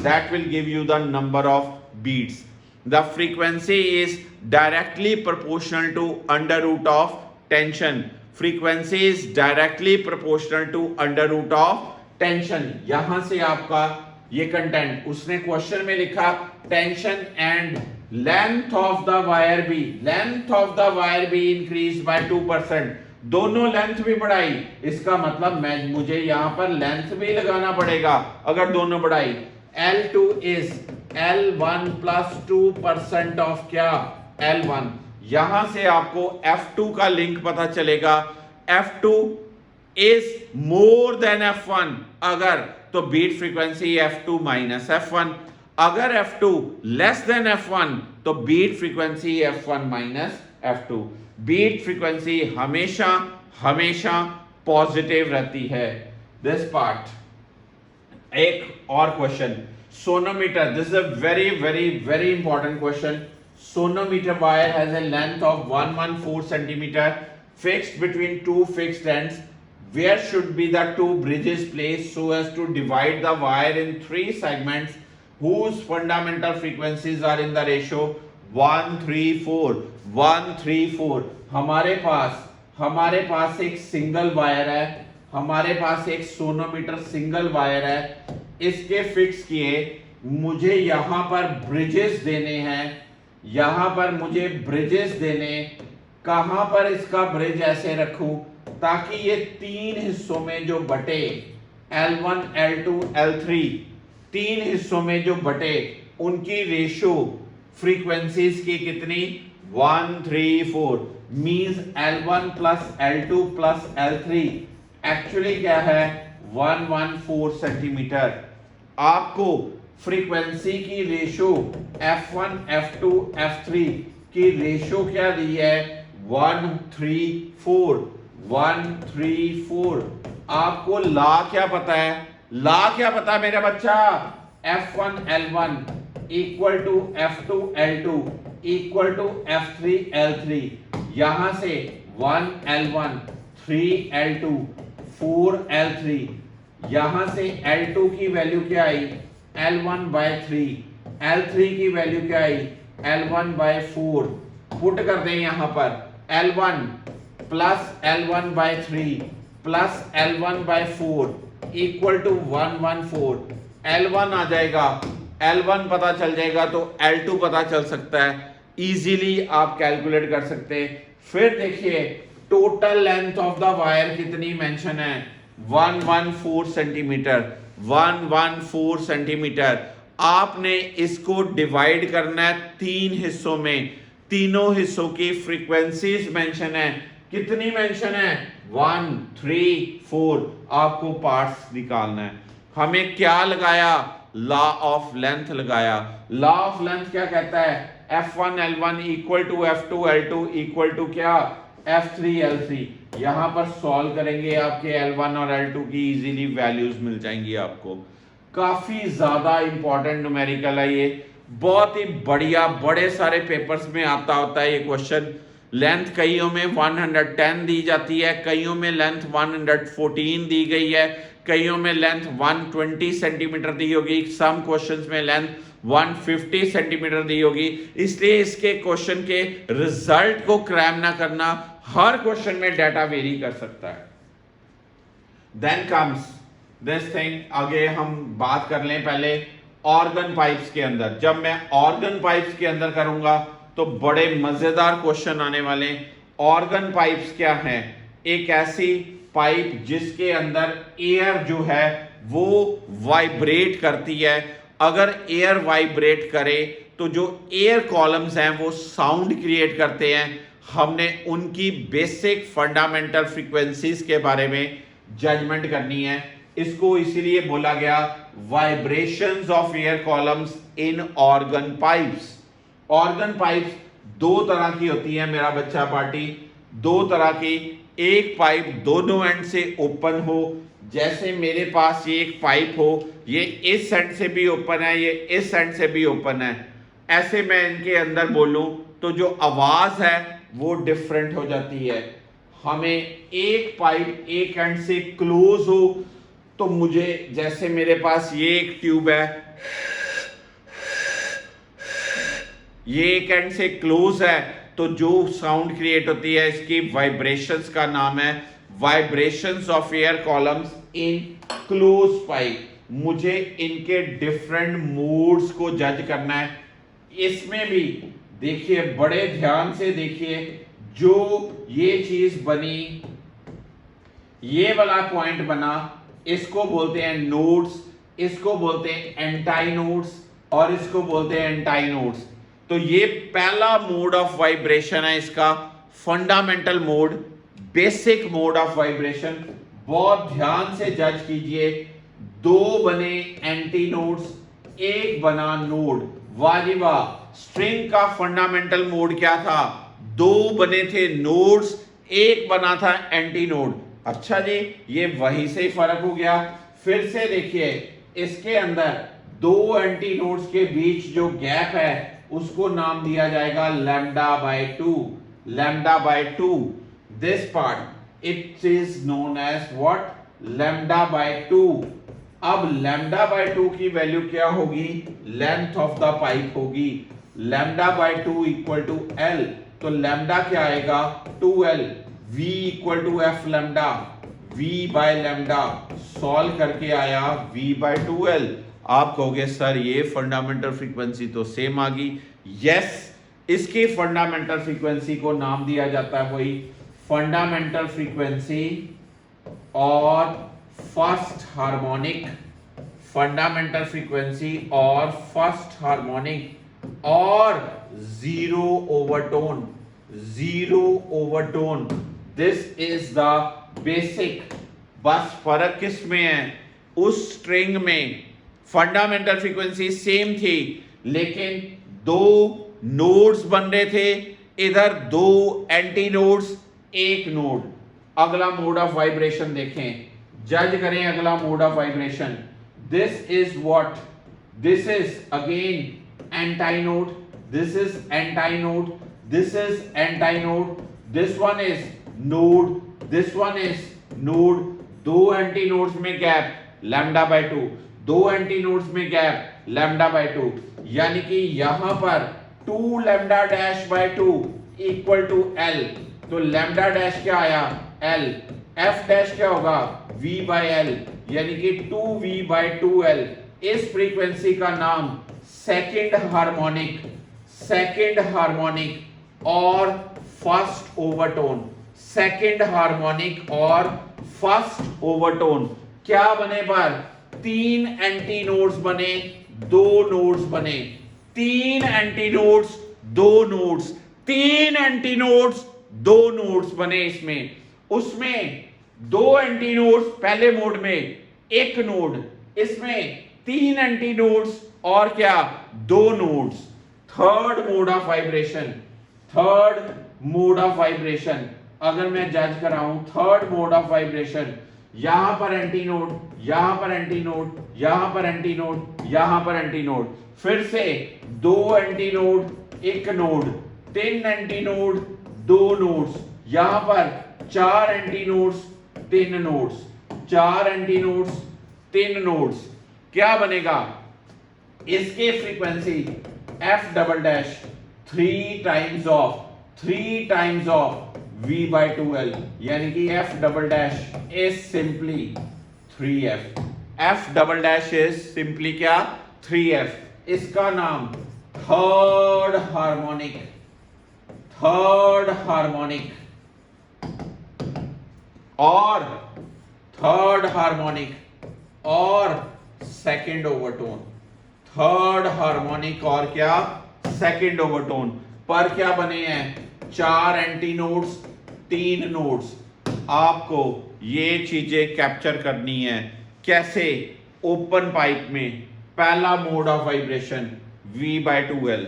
that will give you the number of beats. The frequency is directly proportional to under root of tension. Frequency is directly proportional to under root of tension. यहां से आपका ये कंटेंट, उसने क्वेश्चन में लिखा tension and length of the wire B, length of the wire B increase by 2%, दोनों लेंथ भी बढ़ाई। इसका मतलब मुझे यहां पर लेंथ भी लगाना पड़ेगा अगर दोनों बढ़ाई। L2 is L1 plus 2% of क्या, L1। यहां से आपको F2 का लिंक पता चलेगा, F2 is more than F1 अगर, तो beat frequency F2 minus F1, अगर F2 लेस देन F1 तो beat frequency F1 minus F2। Beat frequency हमेशा हमेशा पॉजिटिव रहती है। This part. एक और question, sonometer, this is a very very very important question. Sonometer wire has a length of 114 centimeter fixed between two fixed ends. Where should be the two bridges placed so as to divide the wire in 3 segments whose fundamental frequencies are in the ratio 1:3:4? 1:3:4। हमारे पास एक सिंगल वायर है, हमारे पास एक सोनोमीटर सिंगल वायर है, इसके फिक्स किए, मुझे यहां पर ब्रिजेस देने हैं, यहां पर मुझे ब्रिजेस देने, कहां पर इसका ब्रिज ऐसे रखूं ताकि ये 3 हिस्सों में जो बटे, L1 L2 L3 3 हिस्सों में जो बटे, उनकी रेशियो फ्रीक्वेंसीज की कितनी, 1:3:4, means L1 plus L2 plus L3 actually क्या है 114 सेंटीमीटर। आपको फ्रीक्वेंसी की रेशियो F1 F2 F3 की रेशियो क्या दी है, 1:3:4। 1:3:4। आपको ला क्या पता है, ला क्या पता है मेरा बच्चा, F1 L1 equal to F2 L2 equal to F3 L3। यहां से 1 L1 3 L2 4 L3, यहां से L2 की वैल्यू क्या आई, L1/3, L3 की वैल्यू क्या आई, L1/4। पुट कर दें यहां पर L1 plus L1/3 plus L1/4 equal to 114। L1 आ जाएगा, L1 पता चल जाएगा तो L2 पता चल सकता है, इजीली आप कैलकुलेट कर सकते हैं। फिर देखिए total length of the wire कितनी मेंशन है, 114 सेंटीमीटर। 114 सेंटीमीटर। आपने इसको डिवाइड करना है 3 हिस्सों में, तीनों हिस्सों की फ्रीक्वेंसीज मेंशन है, कितनी मेंशन है, 1 3 4। आपको पार्ट्स निकालना है। हमें क्या लगाया, लॉ ऑफ लेंथ लगाया। लॉ ऑफ लेंथ क्या कहता है, F1 L1 equal to F2 L2 equal to क्या, F3 L3। यहां पर सॉल्व करेंगे, आपके L1 और L2 की इजीली वैल्यूज मिल जाएंगी आपको। काफी ज्यादा इंपॉर्टेंट न्यूमेरिकल है ये, बहुत ही बढ़िया, बड़े सारे पेपर्स में आता होता है ये क्वेश्चन। लेंथ कईयों में 110 दी जाती है, कईयों में लेंथ 114 दी गई है, कईयों में लेंथ 120 सेंटीमीटर दी होगी, सम क्वेश्चंस में लेंथ 150 सेंटीमीटर दी होगी। इसलिए इसके क्वेश्चन के रिजल्ट को क्रैम ना करना, हर क्वेश्चन में डाटा वेरी कर सकता है। देन कम्स दिस थिंग, आगे हम बात कर लें पहले ऑर्गन पाइप्स के अंदर। जब मैं ऑर्गन पाइप्स के अंदर करूंगा तो बड़े मजेदार क्वेश्चन आने वाले। ऑर्गन पाइप्स क्या है, एक ऐसी पाइप जिसके अंदर एयर जो है वो वाइब्रेट करती है। अगर एयर वाइब्रेट करे तो जो एयर कॉलम्स हैं वो साउंड क्रिएट करते हैं। हमने उनकी बेसिक फंडामेंटल फ्रीक्वेंसीज के बारे में जजमेंट करनी है। इसको इसीलिए बोला गया vibrations of air columns in organ pipes. Organ pipes दो तरह की होती है मेरा बच्चा पार्टी, दो तरह की। एक पाइप दोनों एंड से ओपन हो, जैसे मेरे पास ये एक पाइप हो, ये इस एंड से भी ओपन है, ये इस एंड से भी ओपन है। ऐसे मैं इनके अंदर बोलूं तो जो आवाज है वो डिफरेंट हो जाती है। हमें एक पाइप एक एंड से क्लोज हो तो मुझे, जैसे मेरे पास ये एक ट्यूब है, ये एक एंड से क्लोज है, तो जो साउंड क्रिएट होती है इसकी वाइब्रेशंस का नाम है vibrations of air columns in close pipe. मुझे इनके डिफरेंट मोड्स को जज करना है। इसमें भी देखिए, बड़े ध्यान से देखिए, जो ये चीज बनी, ये वाला पॉइंट बना, इसको बोलते हैं नोड्स, इसको बोलते हैं एंटाई नोड्स और इसको बोलते हैं एंटाई नोड्स। तो ये पहला मोड ऑफ वाइब्रेशन है इसका, fundamental mode, basic mode of vibration. बहुत ध्यान से जज कीजिए, दो बने एंटी नोड्स, एक बना नोड। वाह जी वाह, स्ट्रिंग का फंडामेंटल मोड क्या था? दो बने थे नोड्स, एक बना था एंटी नोड। अच्छा जी, ये वहीं से ही फर्क हो गया। फिर से देखिए, इसके अंदर दो एंटी नोड्स के बीच जो गैप है उसको नाम दिया जाएगा lambda by 2। Lambda by 2, this part it is known as what? Lambda by 2। अब लैम्डा बाय 2 की वैल्यू क्या होगी? लेंथ ऑफ द पाइप होगी। Lambda by 2 equal to L, तो लैम्डा क्या आएगा? 2l। v equal to f lambda, v by lambda, solve करके आया v बाय 2l। आप कहोगे सर ये फंडामेंटल फ्रीक्वेंसी तो सेम आ गई। यस, इसकी फंडामेंटल फ्रीक्वेंसी को नाम दिया जाता है वही फंडामेंटल फ्रीक्वेंसी और फर्स्ट हार्मोनिक। फंडामेंटल फ्रीक्वेंसी और फर्स्ट हार्मोनिक और zero overtone. Zero overtone, this is the basic. बस फर्क किस में है? उस स्ट्रिंग में फंडामेंटल फ्रीक्वेंसी सेम थी, लेकिन दो नोड्स बन रहे थे, इधर दो एंटी नोड्स, एक नोड। अगला मोड ऑफ वाइब्रेशन देखें, जज करें अगला mode of vibration. This is what? This is again anti node, this is anti node, this is anti node, this one is node, this one is node. दो एंटी नोड्स में गैप लैम्डा बाय 2, दो एंटी नोड्स में गैप लैम्डा बाय 2, यानी कि यहां पर 2 lambda dash by 2 equal to L. तो लैम्डा डैश क्या आया? एल। एफ डैश क्या होगा? v बाय एल, यानी कि 2v बाय 2l। इस फ्रीक्वेंसी का नाम सेकंड हार्मोनिक, सेकंड हार्मोनिक और फर्स्ट ओवरटोन। सेकंड हार्मोनिक और फर्स्ट ओवरटोन क्या बने? पर तीन एंटी नोड्स बने, दो नोड्स बने। तीन एंटी नोड्स, दो नोड्स, तीन एंटी नोड्स, दो नोड्स बने इसमें। उसमें दो एंटी नोड्स पहले मोड में, एक नोड, इसमें तीन एंटी नोड्स और क्या? दो nodes. Third mode of vibration, third mode of vibration अगर मैं जज कराऊं, थर्ड मोड ऑफ वाइब्रेशन, यहां पर एंटी नोड, यहां पर एंटी नोड, यहां पर एंटी नोड, यहां पर एंटी नोड। फिर से दो एंटी नोड, एक नोड, तीन एंटी नोड, दो नोड्स, यहां पर चार एंटी नोड्स, तीन नोड्स, चार एंटी नोड्स, तीन नोड्स। क्या बनेगा? इसके frequency F double dash 3 times of v by 2l, यानी कि f double dash is simply 3f। f double dash is simply क्या? 3f। इसका नाम थर्ड हार्मोनिक, थर्ड हार्मोनिक और थर्ड हार्मोनिक और सेकंड ओवरटोन। थर्ड हार्मोनिक और क्या? Second overtone. पर क्या बने हैं? चार एंटी नोड्स, तीन नोड्स। आपको ये चीजें कैप्चर करनी है। कैसे? ओपन पाइप में पहला मोड ऑफ वाइब्रेशन V/2L।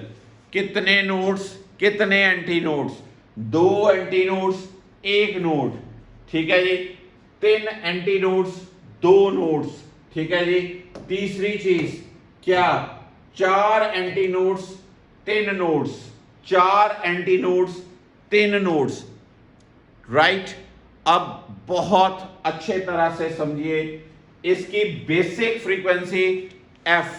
कितने नोड्स, कितने anti nodes? 2 anti nodes, 1 node, ठीक है जी। 3 एंटी नोड्स, 2 नोड्स, ठीक है जी। तीसरी चीज क्या? 4 anti nodes, 3 nodes, 4 anti nodes, 3 nodes, right. अब बहुत अच्छे तरह से समझिए, इसकी बेसिक फ्रीक्वेंसी f,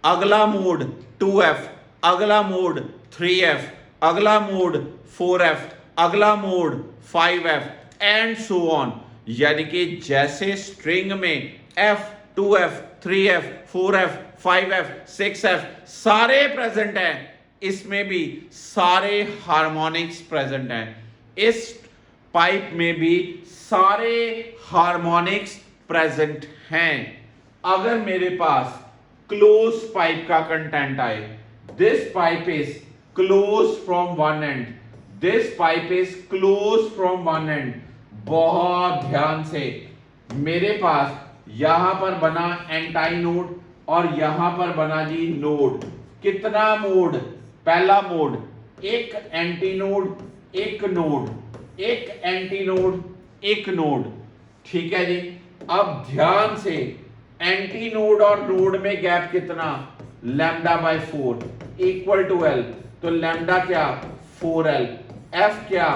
अगला मोड 2f, अगला मोड 3f, अगला मोड 4f, अगला mode 5f and so on. यानी कि जैसे स्ट्रिंग में f, 2f, 3f, 4f, 5f, 6f सारे प्रेजेंट हैं, इसमें भी सारे हार्मोनिक्स प्रेजेंट हैं। इस पाइप में भी सारे हार्मोनिक्स प्रेजेंट हैं। अगर मेरे पास क्लोज पाइप का कंटेंट आए, this pipe is close from one and, this pipe is close from one and, बहुत ध्यान से, मेरे पास यहां पर बना एंटाई नोड और यहां पर बना जी नोड। कितना मोड? पहला मोड, एक एंटी नोड, एक नोड, एक एंटी नोड, एक नोड, ठीक है जी। अब ध्यान से, एंटी नोड और नोड में गैप कितना? λ/4 इक्वल टू L, तो लैम्डा क्या? 4L। F क्या?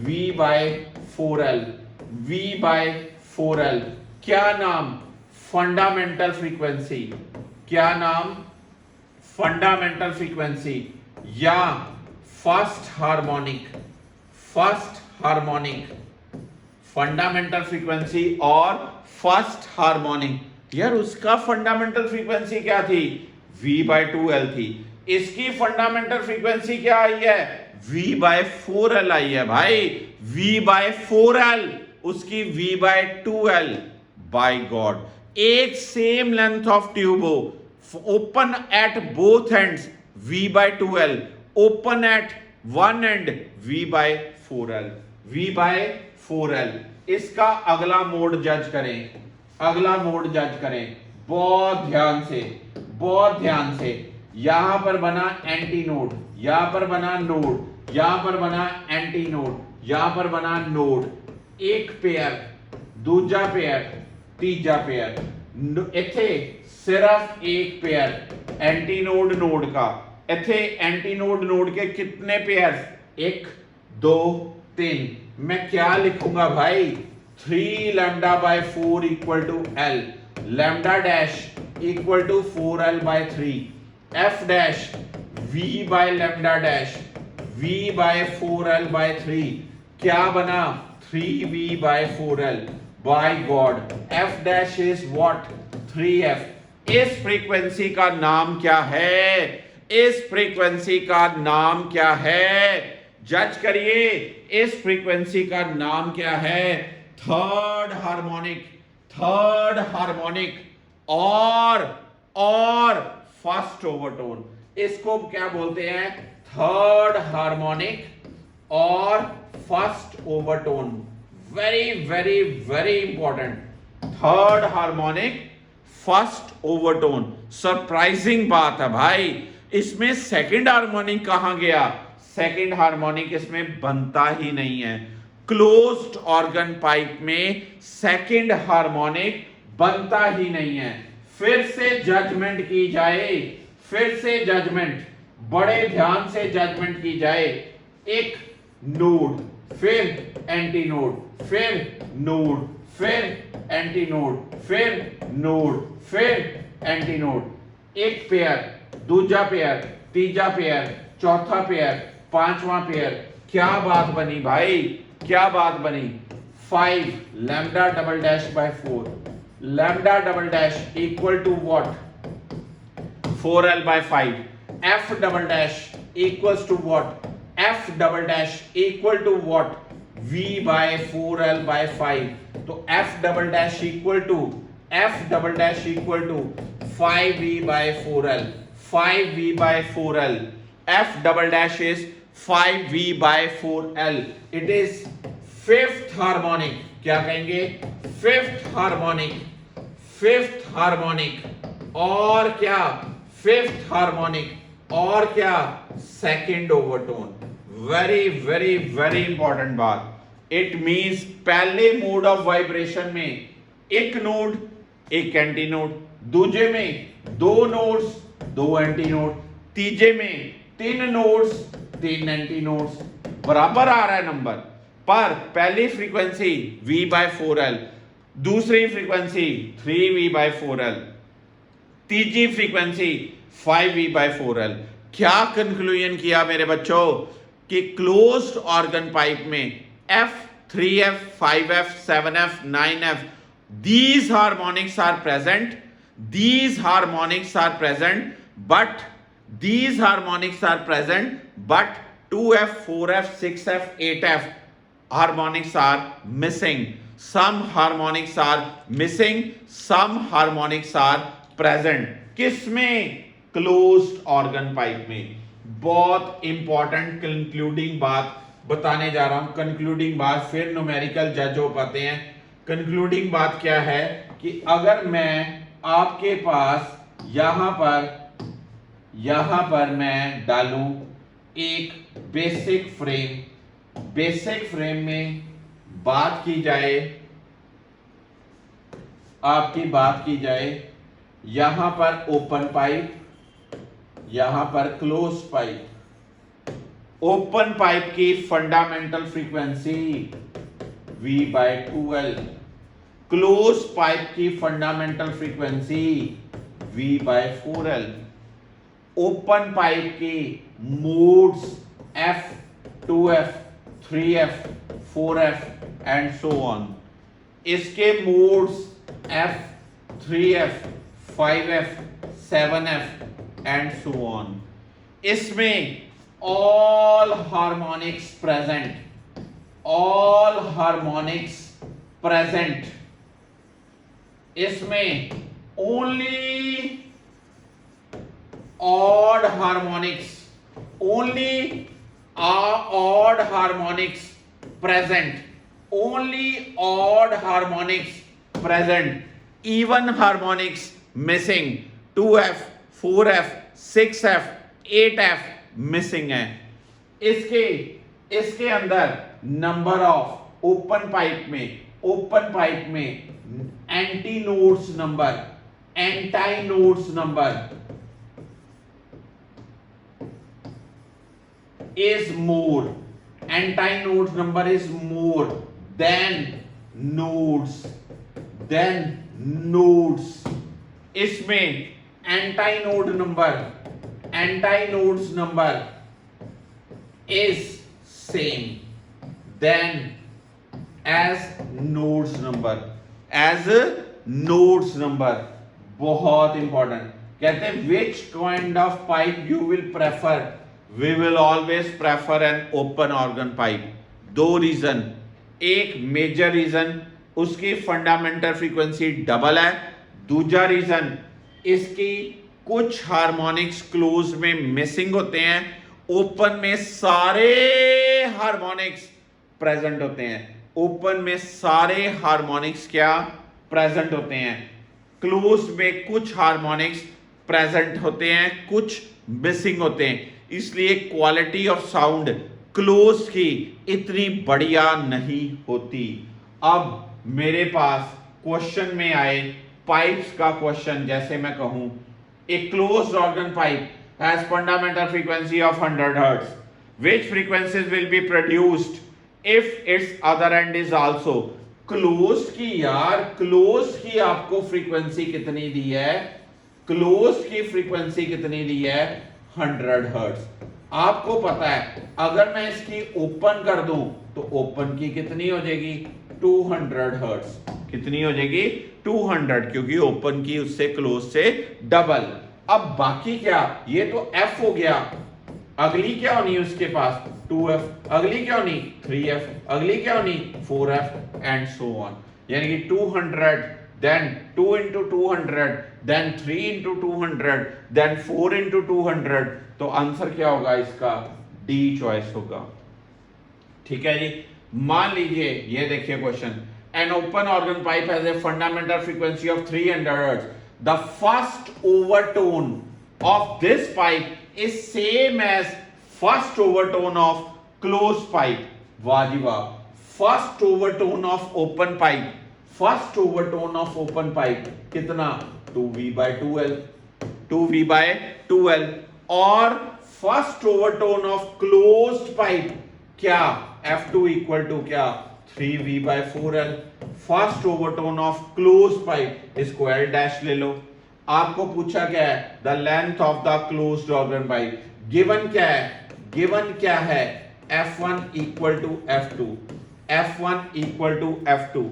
V/4L, V/4L। क्या नाम? Fundamental frequency. क्या नाम? फंडामेंटल फ्रीक्वेंसी या first harmonic, first harmonic, fundamental frequency और फर्स्ट हार्मोनिक। यार उसका फंडामेंटल फ्रीक्वेंसी क्या थी? V/2L थी। इसकी फंडामेंटल फ्रीक्वेंसी क्या आई है? V/4L आई है भाई, V/4L, उसकी V/2L। बाय गॉड, एक सेम लेंथ ऑफ ट्यूब हो, open at both ends V/2L, open at one and V/4L, V/4L। इसका अगला मोड जज करें, अगला मोड जज करें, बहुत ध्यान से, बहुत ध्यान से। यहां पर बना एंटी नोड, यहां पर बना नोड, यहां पर बना एंटी नोड, यहां पर बना नोड, एक पेयर, दूजा पेयर, तीजा पेयर, इथे सिर्फ एक पेयर एंटी नोड नोड का। इथे एंटी नोड नोड के कितने पेयर? 1 2 3। मैं क्या लिखूंगा भाई? 3 λ/4 equal to L, lambda dash equal to 4L/3, F dash V/λ dash V/4L/3। क्या बना? 3V/4L। By god, F dash is what? 3F। इस फ्रीक्वेंसी का नाम क्या है? इस फ्रीक्वेंसी का नाम क्या है? जज करिए, इस फ्रीक्वेंसी का नाम क्या है? थर्ड हार्मोनिक, थर्ड हार्मोनिक और फर्स्ट ओवरटोन। इसको क्या बोलते हैं? थर्ड हार्मोनिक और first overtone. Very very very important, third harmonic, first overtone. Surprising बात है भाई, इसमें सेकंड हार्मोनिक कहां गया? सेकंड हार्मोनिक इसमें बनता ही नहीं है। क्लोज्ड ऑर्गन पाइप में सेकंड हार्मोनिक बनता ही नहीं है। फिर से जजमेंट की जाए, फिर से जजमेंट, बड़े ध्यान से जजमेंट की जाए। एक नोड, फिर एंटी नोड, फिर नोड, फिर एंटी नोड, फिर नोड, फिर एंटी नोड, एक पेयर, दूजा पेयर, तीजा पेयर, चौथा पेयर, पांचवा पेयर। क्या बात बनी भाई? क्या बात बनी? 5 λ"4, λ" equal to what? 4L/5। F double equals to what? F double equal to what? V/4L/5। तो F double equal to 5V/4L, 5V/4L। F double is 5V/4L। It is fifth harmonic। क्या कहेंगे? फिफ्थ हार्मोनिक, फिफ्थ हार्मोनिक और क्या, फिफ्थ हार्मोनिक और क्या, second overtone. Very very very important बात। इट मींस पहले मोड ऑफ वाइब्रेशन में एक नोड एक एंटी नोड, दूसरे में दो नोड्स दो एंटी नोड, तीसरे में तीन नोड्स तीन एंटी नोड्स, बराबर आ रहा है नंबर। पर पहली फ्रीक्वेंसी V/4L, दूसरी फ्रीक्वेंसी 3V/4L, तीसरी फ्रीक्वेंसी 5V/4L। क्या कंक्लूजन किया मेरे बच्चों कि क्लोज्ड ऑर्गन पाइप में F, 3F, 5F, 7F, 9F, these harmonics are present, these harmonics are present, but these harmonics are present, but 2F, 4F, 6F, 8F harmonics are missing. Some harmonics are missing, some harmonics are present. किसमें? क्लोज्ड ऑर्गन पाइप में। बहुत इंपॉर्टेंट कंक्लूडिंग बात बताने जा रहा हूं। कंक्लूडिंग बात, फिर न्यूमेरिकल जज हो पाते हैं। कंक्लूडिंग बात क्या है कि अगर मैं आपके पास यहां पर मैं डालूं एक बेसिक फ्रेम में बात की जाए, आपकी बात की जाए, यहां पर ओपन पाइप, यहां पर क्लोज पाइप। ओपन पाइप की fundamental frequency V/2L, close pipe की fundamental frequency V/4L। Open pipe की modes F, 2F, 3F, 4F and so on. इसके modes F, 3F, 5F, 7F and so on. इसमें all harmonics present, all harmonics present। इसमें only odd harmonics, only odd harmonics present, only odd harmonics present, even harmonics missing, 2F, 4F, 6F, 8F missing है। इसके अंदर नंबर ऑफ ओपन पाइप में anti nodes number, anti nodes number is more, anti-nodes number is more than nodes, इसमें anti-nodes number is same than as nodes number, बहुत इंपॉर्टेंट। कहते हैं which kind of pipe you will prefer? We will always prefer an open organ pipe। दो रीजन, एक मेजर रीजन उसकी फंडामेंटल फ्रीक्वेंसी डबल है, दूसरा रीजन इसकी कुछ हार्मोनिक्स क्लोज में मिसिंग होते हैं, ओपन में सारे हार्मोनिक्स प्रेजेंट होते हैं। ओपन में सारे हार्मोनिक्स क्या प्रेजेंट होते हैं, क्लोज में कुछ हार्मोनिक्स प्रेजेंट होते हैं, कुछ मिसिंग होते हैं। इसलिए क्वालिटी ऑफ साउंड क्लोज की इतनी बढ़िया नहीं होती। अब मेरे पास क्वेश्चन में आए पाइप्स का क्वेश्चन, जैसे मैं कहूं a closed organ pipe has fundamental frequency of 100 hertz, which frequencies will be produced if it's other and is also closed. की यार क्लोज्ड की आपको फ्रीक्वेंसी कितनी दी है, क्लोज्ड की फ्रीक्वेंसी कितनी दी है 100 हर्ट्ज। आपको पता है अगर मैं इसकी ओपन कर दूं तो ओपन की कितनी हो जाएगी 200 हर्ट्ज। कितनी हो जाएगी 200, क्योंकि ओपन की उससे क्लोज से डबल। अब बाकी क्या, ये तो F हो गया, अगली क्या होनी है उसके पास 2F, अगली क्या होनी 3F, अगली क्या होनी 4F एंड सो ऑन। यानी कि 200, then 2 into 200, then 3 into 200, then 4 into 200। तो आंसर क्या होगा इसका, डी चॉइस होगा। ठीक है जी। मान लीजिए ये देखिए question, an open organ pipe has a fundamental frequency of 300 hertz. The first overtone of this pipe is same as first overtone of closed pipe. वाह जी वाह. First overtone of open pipe. First overtone of open pipe कितना? 2V by 2L. 2V by 2L. और first overtone of closed pipe क्या? F2 इक्वल टू क्या? 3V by 4L. First overtone of closed pipe इसको L डैश ले लो. आपको पूछा क्या है? The length of the closed organ pipe. Given क्या है? गिवन क्या है? F1 equal to F2. F1 equal to F2.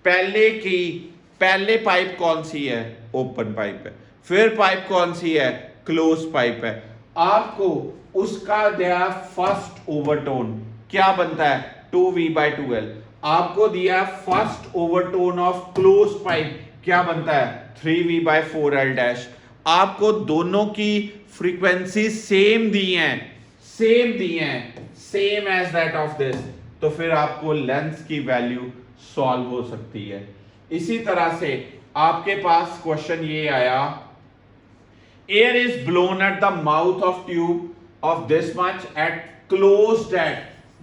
पहले पाइप कौन सी है? ओपन पाइप है. फिर पाइप कौन सी है? क्लोज पाइप है. आपको उसका दिया फर्स्ट ओवरटोन क्या बनता है? 2V by 2L. आपको दिया first overtone of close pipe क्या बनता है? 3V by 4L dash. आपको दोनों की फ्रीक्वेंसी सेम दी हैं, same as that of this. तो फिर आपको लेंथ की वैल्यू सॉल्व हो सकती है. इसी तरह से आपके पास क्वेश्चन ये आया, air is blown at the mouth of tube of this much at closed at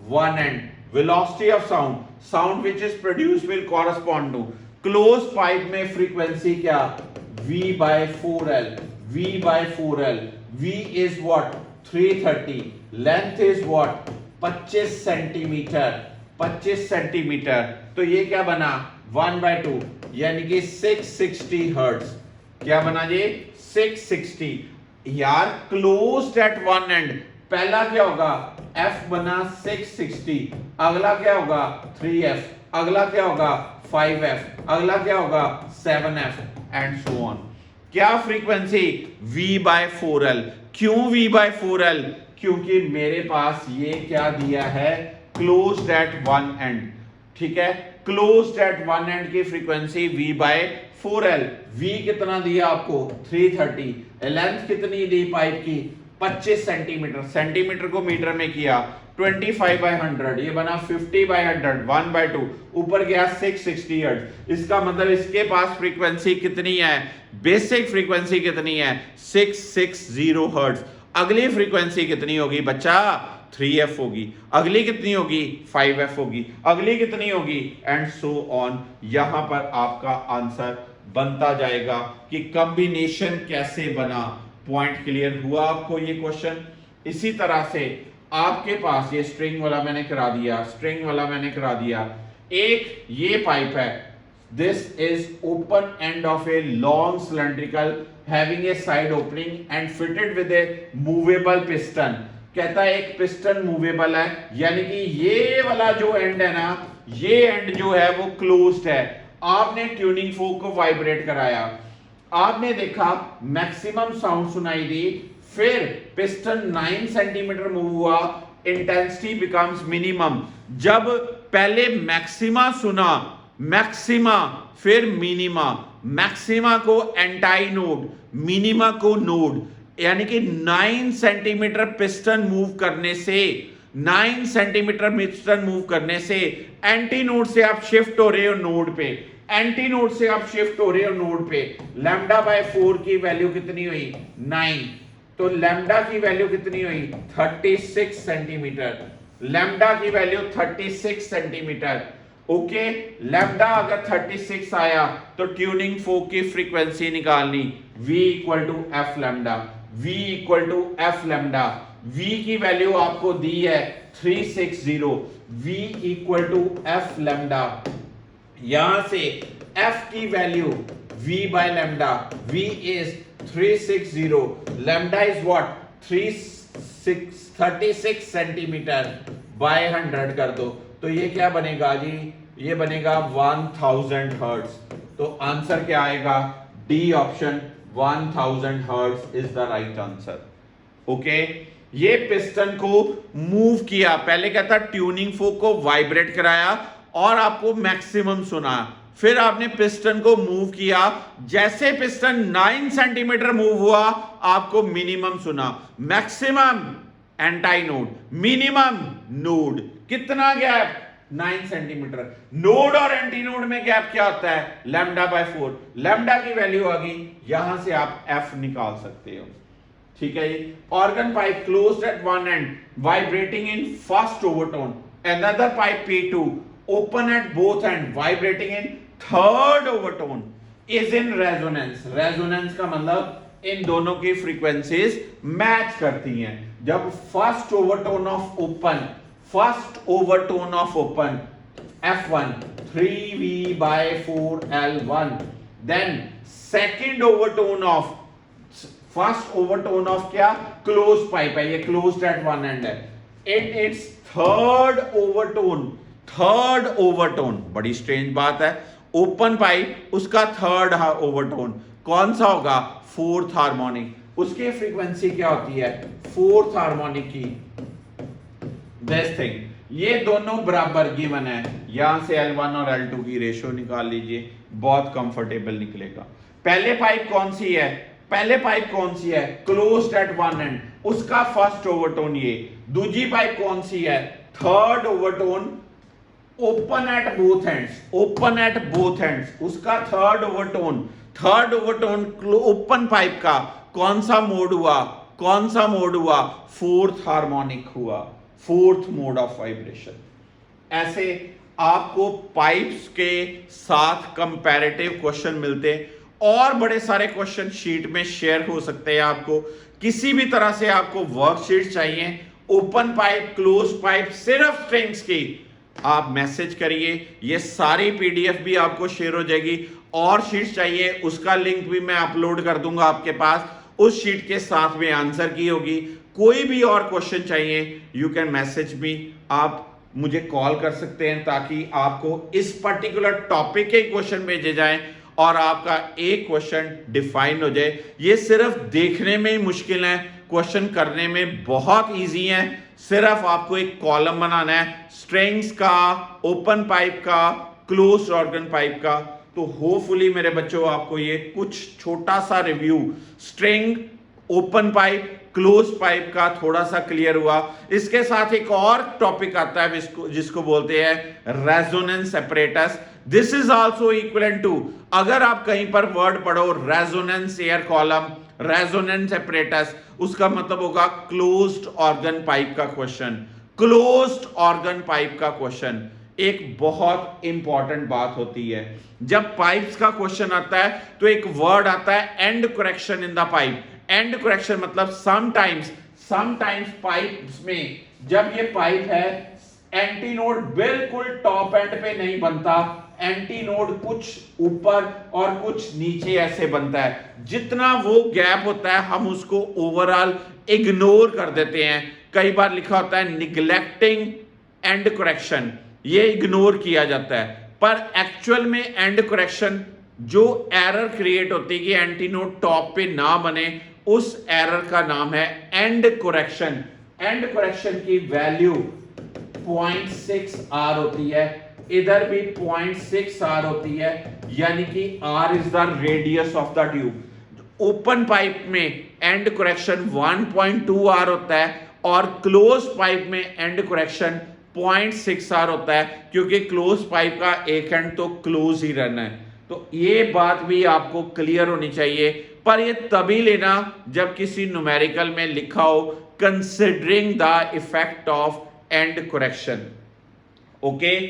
one end. Velocity of sound which is produced will correspond to closed pipe में frequency क्या? V by 4L. V by 4L. V is what? 330. Length is what? 25 centimetre. 25 centimetre. तो ये क्या बना? 1 by 2 यानी कि 660 हर्ट्ज. क्या बना जी? 660. यार क्लोज्ड एट वन एंड, पहला क्या होगा? F बना 660. अगला क्या होगा? 3F. अगला क्या होगा? 5F. अगला क्या होगा? 7F and so on. क्या फ्रीक्वेंसी? V by 4L. क्यों V by 4L? क्योंकि मेरे पास ये क्या दिया है? Closed at one and. ठीक है, क्लोज्ड एट वन एंड की frequency V by 4L. V कितना दिया आपको? 330. लेंथ कितनी दी पाइप की? 25 सेंटीमीटर. सेंटीमीटर को मीटर में किया 25 by 100. ये बना 50 by 100. 1 by 2. ऊपर गया 660 हर्ट्ज. इसका मतलब इसके पास फ्रीक्वेंसी कितनी है? बेसिक फ्रीक्वेंसी कितनी है? 660 हर्ट्ज. अगली फ्रीक्वेंसी कितनी होगी बच्चा? 3F होगी. अगली कितनी होगी? 5F होगी. अगली कितनी होगी? And so on. यहां पर आपका आंसर बनता जाएगा कि कॉम्बिनेशन कैसे बना. पॉइंट क्लियर हुआ आपको ये क्वेश्चन. इसी तरह से आपके पास ये स्ट्रिंग वाला मैंने करा दिया. एक ये पाइप है. This is open end of a long cylindrical having a side opening and fitted with A movable piston. कहता है एक पिस्टन मूवेबल है, यानी कि ये वाला जो एंड है ना, ये एंड जो है वो क्लोज्ड है. आपने ट्यूनिंग फोक को वाइब्रेट कराया, आपने देखा मैक्सिमम साउंड सुनाई दी, फिर पिस्टन 9 सेंटीमीटर मूव हुआ, इंटेंसिटी बिकम्स मिनिमम. जब पहले मैक्सिमा सुना, मैक्सिमा फिर मिनिमा, मैक्सिमा को एंटाई नोड, मिनिमा को नोड, यानी कि 9 सेंटीमीटर पिस्टन मूव करने से 9 सेंटीमीटर पिस्टन मूव करने से एंटी नोड से आप शिफ्ट हो रहे हो नोड पे, एंटी नोड से आप शिफ्ट हो रहे हो नोड पे. लैम्डा बाय 4 की वैल्यू कितनी हुई? 9. तो लैम्डा की वैल्यू कितनी हुई? 36 सेंटीमीटर. लैम्डा की वैल्यू 36 सेंटीमीटर. ओके, लैम्डा अगर 36 आया तो ट्यूनिंग फोक की फ्रीक्वेंसी निकालनी. V equal to f lambda. V equal to f lambda. V की वैल्यू आपको दी है 360. V equal to f lambda. यहां से F की value V by lambda. V is 360. Lambda is what? 36 centimetre by 100 कर दो तो ये क्या बनेगा जी? ये बनेगा 1000 हर्ट्ज. तो आंसर क्या आएगा? D option 1000 hertz is the right answer. Okay, ये पिस्टन को मूव किया, पहले क्या था? ट्यूनिंग फोक को वाइब्रेट कराया और आपको मैक्सिमम सुना, फिर आपने पिस्टन को मूव किया, जैसे पिस्टन 9 सेंटीमीटर मूव हुआ आपको मिनिमम सुना, maximum anti node, minimum node. कितना गैप? 9 सेंटीमीटर। नोड और एंटी नोड में गैप क्या होता है? λ/4। लैम्डा की वैल्यू आ गई, यहां से आप एफ निकाल सकते हो। ठीक है जी। Organ pipe closed at one end vibrating in first overtone, another pipe P2 open at both end vibrating in third overtone is in resonance. Resonance का मतलब इन दोनों की फ्रीक्वेंसीज मैच करती हैं। जब first overtone of open F1 3V/4L1, then second overtone of first overtone of क्या? क्लोज पाइप है, ये क्लोज्ड एट वन एंड है। इट्स थर्ड ओवरटोन, बड़ी स्ट्रेंज बात है, ओपन पाइप उसका थर्ड ओवरटोन कौन सा होगा? Fourth harmonic. उसकी फ्रीक्वेंसी क्या होती है? फोर्थ हार्मोनिक की। दिस थिंग, ये दोनों बराबर गिवन है, यहां से L1 और L2 की रेशियो निकाल लीजिए, बहुत कंफर्टेबल निकलेगा। पहले पाइप कौन सी है? क्लोज्ड एट वन एंड, उसका फर्स्ट ओवरटोन ये। दूसरी पाइप कौन सी है? Third overtone open at both ends, उसका थर्ड ओवरटोन ओपन पाइप का कौन सा मोड हुआ? फोर्थ हार्मोनिक हुआ, फोर्थ मोड ऑफ वाइब्रेशन। ऐसे आपको पाइप्स के साथ कंपैरेटिव क्वेश्चन मिलते हैं, और बड़े सारे क्वेश्चन शीट में शेयर हो सकते हैं। आपको किसी भी तरह से आपको वर्कशीट चाहिए, ओपन पाइप, क्लोज पाइप, सिर्फ स्ट्रिंग्स की, आप मैसेज करिए, ये सारी पीडीएफ भी आपको शेयर हो जाएगी। और शीट चाहिए, उसका लिंक भी मैं अपलोड कर दूंगा आपके पास, उस शीट के साथ में आंसर की होगी। कोई भी और क्वेश्चन चाहिए, यू कैन मैसेज मी, आप मुझे कॉल कर सकते हैं, ताकि आपको इस पर्टिकुलर टॉपिक के क्वेश्चन भेजे जाएं और आपका एक क्वेश्चन डिफाइन हो जाए। ये सिर्फ देखने में ही मुश्किल है, क्वेश्चन करने में बहुत इजी है। सिर्फ आपको एक कॉलम बनाना है, स्ट्रिंग्स का, ओपन पाइप का, क्लोज्ड ऑर्गन पाइप का। तो होपफुली मेरे बच्चों आपको ये कुछ छोटा सा review string, open pipe, close pipe का थोड़ा सा क्लियर हुआ। इसके साथ एक और टॉपिक आता है जिसको बोलते हैं resonance apparatus। This is also equivalent to, अगर आप कहीं पर वर्ड पढ़ो resonance air column, resonance apparatus, उसका मतलब होगा क्लोज्ड ऑर्गन पाइप का क्वेश्चन। क्लोज्ड ऑर्गन पाइप का क्वेश्चन एक बहुत इंपॉर्टेंट बात होती है। जब पाइप्स का क्वेश्चन आता है तो एक वर्ड आता है and correction in the pipe. And correction मतलब समटाइम्स पाइप्स में जब ये पाइप है, एंटी नोड बिल्कुल टॉप एंड पे नहीं बनता, एंटी नोड कुछ ऊपर और कुछ नीचे ऐसे बनता है। जितना वो गैप होता है हम उसको ओवरऑल इग्नोर कर देते हैं। कई बार लिखा होता है निग्लेक्टिंग एंड करेक्शन, ये इग्नोर किया जाता है, पर एक्चुअल में एंड करेक्शन जो एरर क्रिएट होती है कि एंटी नोड टॉप पे ना बने, उस एरर का नाम है एंड करेक्शन। एंड करेक्शन की वैल्यू 0.6 R होती है, इधर भी 0.6 R होती है, यानी कि R is the radius of the tube. Open pipe में एंड करेक्शन 1.2 R होता है और क्लोज पाइप में एंड करेक्शन 0.6 R होता है, क्योंकि क्लोज पाइप का एक एंड तो क्लोज ही रहना है। तो ये बात भी आपको क्लियर होनी चाहिए, पर ये तभी लेना जब किसी न्यूमेरिकल में लिखा हो considering the effect of and correction. Okay,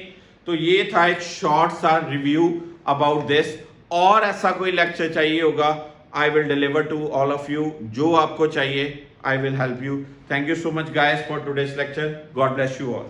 तो ये था एक शॉर्ट सा रिव्यू अबाउट दिस। और ऐसा कोई लेक्चर चाहिए होगा, I will deliver to all of you. जो आपको चाहिए, I will help you. Thank you so much guys for today's lecture. God bless you all.